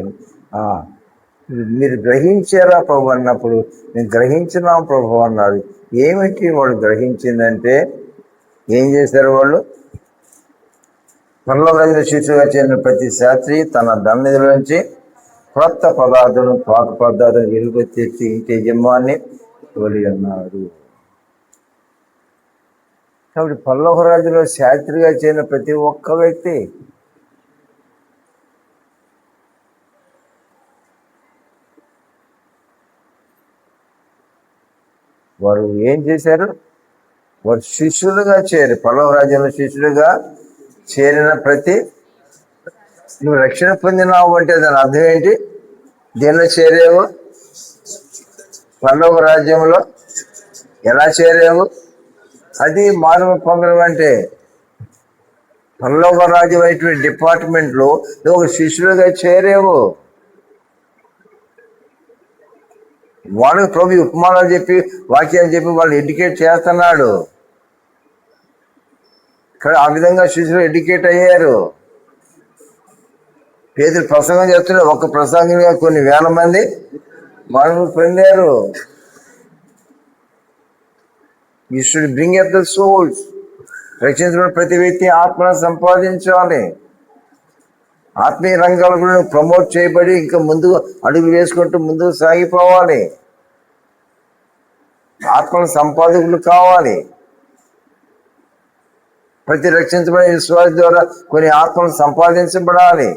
మీరు గ్రహించారా ప్రభు అన్నప్పుడు నేను గ్రహించినాం ప్రభు అన్నారు. ఏమిటి వాళ్ళు గ్రహించిందంటే, ఏం చేశారు వాళ్ళు? పరలోకరాజుల శిష్యుగా చెందిన ప్రతి శాస్త్రి తన ధన్నిధిలోంచి క్రొత్త పదార్థం పాత పదార్థం వెలుగు తెచ్చి ఇంటి యజమాన్ని తోలి అన్నారు. కాబట్టి పరలోకరాజులో శాస్త్రిగా చేరిన ప్రతి ఒక్క వ్యక్తి వారు ఏం చేశారు? వారు శిష్యులుగా చేరి పరలోకరాజులో శిష్యులుగా చేరిన ప్రతి, నువ్వు రక్షణ పొందినావు అంటే దాని అర్థం ఏంటి? దేనిలో చేరావు? పరలోక రాజ్యంలో ఎలా చేరావు? అది మానవ పొందడం అంటే పరలోక రాజ్యం అనేటువంటి డిపార్ట్మెంట్లో నువ్వు ఒక శిష్యులుగా చేరావు. వాళ్ళకి ప్రభు ఉపమానాలు చెప్పి వాక్యాలు చెప్పి వాళ్ళు ఎడ్యుకేట్ చేస్తున్నాడు. ఆ విధంగా శిష్యులు ఎడ్యుకేట్ అయ్యారు. పేదలు ప్రసంగం చేస్తుంటే ఒక ప్రసంగంగా కొన్ని వేల మంది మనల్ని పొందారు. You should bring up the souls. రక్షించిన ప్రతి వ్యక్తి ఆత్మను సంపాదించాలి. ఆత్మీయ రంగాలు కూడా ప్రమోట్ చేయబడి ఇంకా ముందుకు అడుగులు వేసుకుంటూ ముందుకు సాగిపోవాలి. ఆత్మల సంపాదకులు కావాలి. ప్రతి రక్షించబడిన విశ్వాస ద్వారా కొన్ని ఆత్మలు సంపాదించబడాలి.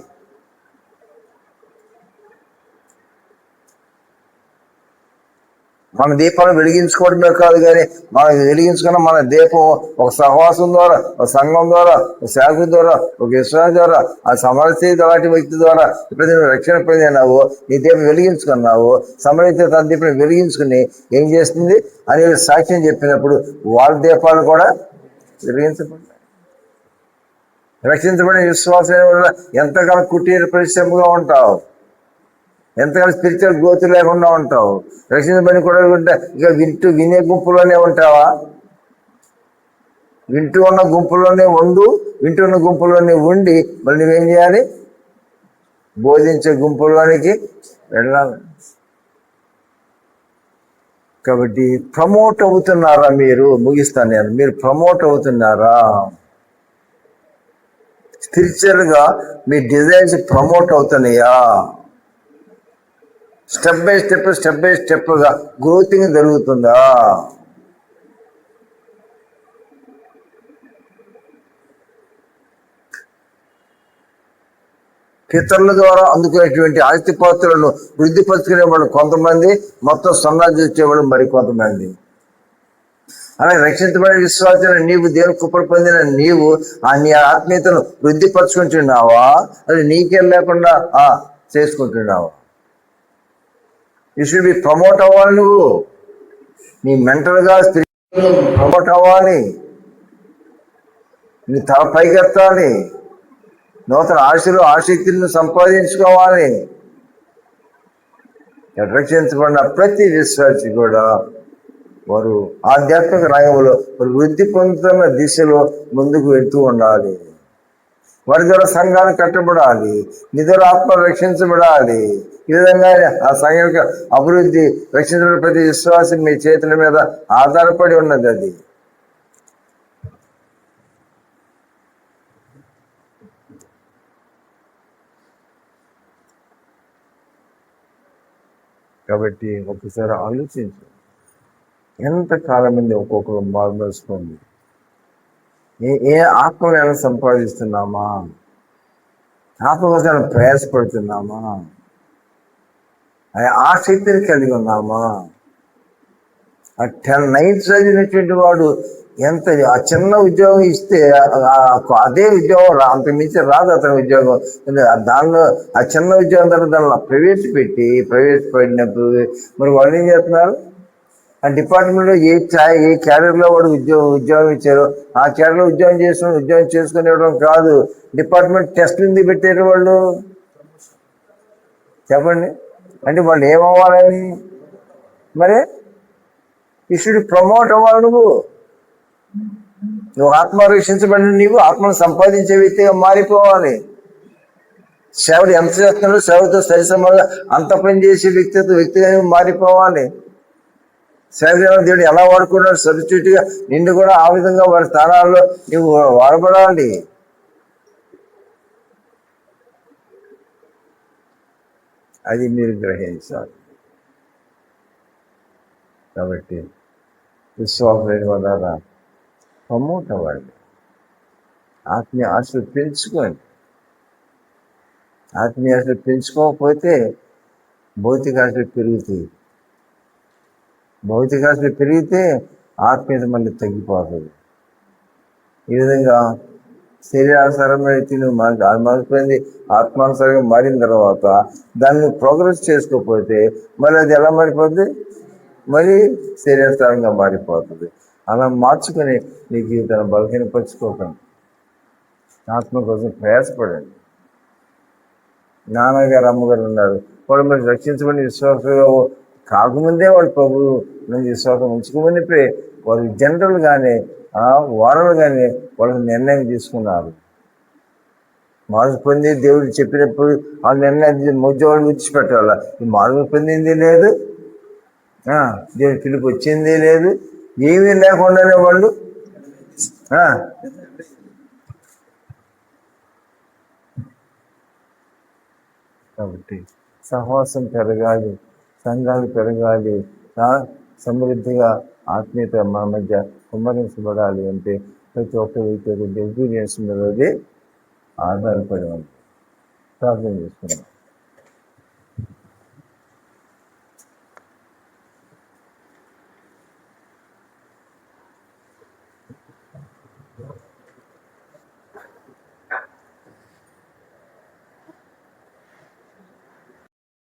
మన దీపాలను వెలిగించుకోవడమే కాదు, కానీ మనం వెలిగించుకున్న మన దీపం ఒక సహవాసం ద్వారా, ఒక సంఘం ద్వారా, ఒక శాఖ ద్వారా, ఒక విశ్వాసం ద్వారా, ఆ సమరస్థితి అలాంటి వ్యక్తి ద్వారా ఇప్పుడు నువ్వు రక్షణ పొందినావు, నీ దీపం వెలిగించుకున్నావు. సమరస్థితి తన దీపం వెలిగించుకుని ఏం చేస్తుంది అని సాక్ష్యం చెప్పినప్పుడు వాళ్ళ దీపాలు కూడా వెలిగించబడ్డాయి. రక్షించబడిన విశ్వాసం వల్ల ఎంతకాలం కుటీర పరిశ్రమగా ఉంటావు, ఎంతకాలం స్పిరిచువల్ గ్రోత్ లేకుండా ఉంటావు. రక్షించబడి కూడా ఇక వినే గుంపులోనే ఉంటావా? వింటూ ఉన్న గుంపులోనే వింటున్న గుంపులోనే ఉండి మళ్ళీ నువ్వేం చేయాలి? బోధించే గుంపులోనికి వెళ్ళాలి. కాబట్టి ప్రమోట్ అవుతున్నారా? మీరు ముగిస్తాను నేను. మీరు ప్రమోట్ అవుతున్నారా? స్పిరిచువల్గా మీ డిజైన్స్ ప్రమోట్ అవుతున్నాయా? స్టెప్ బై స్టెప్గా గ్రోతింగ్ జరుగుతుందా? పితరుల ద్వారా అందుకునేటువంటి ఆస్తిపాత్రలను వృద్ధిపరుచుకునే వాళ్ళు కొంతమంది, మొత్తం సన్నాజు వచ్చేవాళ్ళు మరి కొంతమంది. అలాగే రక్షించబడిన విశ్వాసాన్ని నీవు దేవుని కృప పొందిన నీవు నీ ఆత్మీయతను వృద్ధిపరచుకుంటున్నావా, అది నీకేం లేకుండా చేసుకుంటున్నావా? యూ షుడ్ బి ప్రమోట్ అవ్వాలి. నువ్వు నీ మెంటల్గా ప్రమోట్ అవ్వాలి, నీ తల పైకెత్తాలి, నూతన ఆశలు ఆసక్తులను సంపాదించుకోవాలి. రక్షించబడిన ప్రతి విశ్వాసి కూడా వారు ఆధ్యాత్మిక రంగంలో వారు వృద్ధి పొందుతున్న దిశలో ముందుకు వెళ్తూ ఉండాలి. వారి ద్వారా సంఘాలు కట్టబడాలి, నీ ద్వారా ఆత్మ రక్షించబడాలి. ఈ విధంగా ఆ సంఘ యొక్క అభివృద్ధి, రక్షించబడిన ప్రతి విశ్వాసం మీ చేతుల మీద ఆధారపడి ఉన్నది. అది కాబట్టి ఒకసారి ఆలోచించు, ఎంతకాలం మంది ఒక్కొక్కరు మారుమోసుకుంది. ఏ ఆత్మను ఎలా సంపాదిస్తున్నామా? ఆత్మ కోసం ప్రయాసపడుతున్నామా? ఆ శక్తిని కలిగి ఉన్నామా? 10 nights చదివినటువంటి వాడు ఎంత ఆ చిన్న ఉద్యోగం ఇస్తే అదే ఉద్యోగం అంత మించి రాదు అతని ఉద్యోగం. దానిలో ఆ చిన్న ఉద్యోగం తర్వాత దానిలో ప్రవేశపడినప్పుడు మరి వాళ్ళు ఏం చేస్తున్నారు? ఆ డిపార్ట్మెంట్లో ఏ క్యాడర్లో వాడు ఉద్యోగం ఇచ్చారో ఆ క్యాడర్లో ఉద్యోగం చేసుకునేవడం కాదు, డిపార్ట్మెంట్ టెస్ట్ ఎందుకు పెట్టారు వాళ్ళు? చెప్పండి. అంటే వాళ్ళు ఏమవ్వాలని? మరి యూ షుడ్ ప్రమోట్ అవ్వాలి. నువ్వు ఆత్మ రక్షించబడిన నీవు ఆత్మను సంపాదించే వ్యక్తిగా మారిపోవాలి. సేవలు ఎంత చేస్తున్నాడో సేవతో సరిసమాగా అంత పని చేసే వ్యక్తిగా నువ్వు మారిపోవాలి. సేవలను దేవుడు ఎలా వాడుకున్నాడు సబ్స్టిట్యూట్గా నిన్ను కూడా ఆ విధంగా వారి స్థానాల్లో నువ్వు వాడబడాలి. అది మీరు గ్రహించాలి. కాబట్టి విశ్వాసం వల్ల ప్రమోట్ అవ్వండి, ఆత్మీయ ఆశలు పెంచుకోండి. ఆత్మీయ ఆశలు పెంచుకోకపోతే భౌతిక ఆశలు పెరుగుతాయి. భౌతిక ఆశలు పెరిగితే ఆత్మీయత మళ్ళీ తగ్గిపోతుంది. ఈ విధంగా శరీరానుసారమైన తిను మారిపోయింది, ఆత్మానుసారంగా మారిన తర్వాత దాన్ని ప్రోగ్రెస్ చేసుకోకపోతే మళ్ళీ అది ఎలా మారిపోతుంది? మళ్ళీ శరీరానుసారంగా మారిపోతుంది. అలా మార్చుకొని నీ జీవితాన్ని బలహీనపరుచుకోకండి. ఆత్మ కోసం ప్రయాసపడండి. నాన్నగారు అమ్మగారు ఉన్నారు, వాళ్ళు మరి రక్షించబడిన విశ్వాసంగా కాకముందే వాళ్ళు ప్రభు నుంచి విశ్వాసం ఉంచుకోమని వాళ్ళు జనరల్గానే వారలుగానే వాళ్ళకి నిర్ణయం తీసుకున్నారు. మార్పు పొంది దేవుడు చెప్పినప్పుడు ఆ నిర్ణయం ఉద్యోగాలు విడిచిపెట్టాల. ఈ మార్పు పొందింది లేదు, దేవుడి పిలుపు వచ్చింది లేదు, ఏమీ లేకుండానే వాళ్ళు కాబట్టి సహవాసం పెరగాలి, సంఘాలు పెరగాలి, సమృద్ధిగా ఆత్మీయత మన మధ్య కుమ్మరించబడాలి అంటే ప్రతి ఒక్క వ్యక్తి ఎక్స్పీరియన్స్ మీద ఆధారపడి ఉంది. ప్రార్థన చేసుకున్నాం.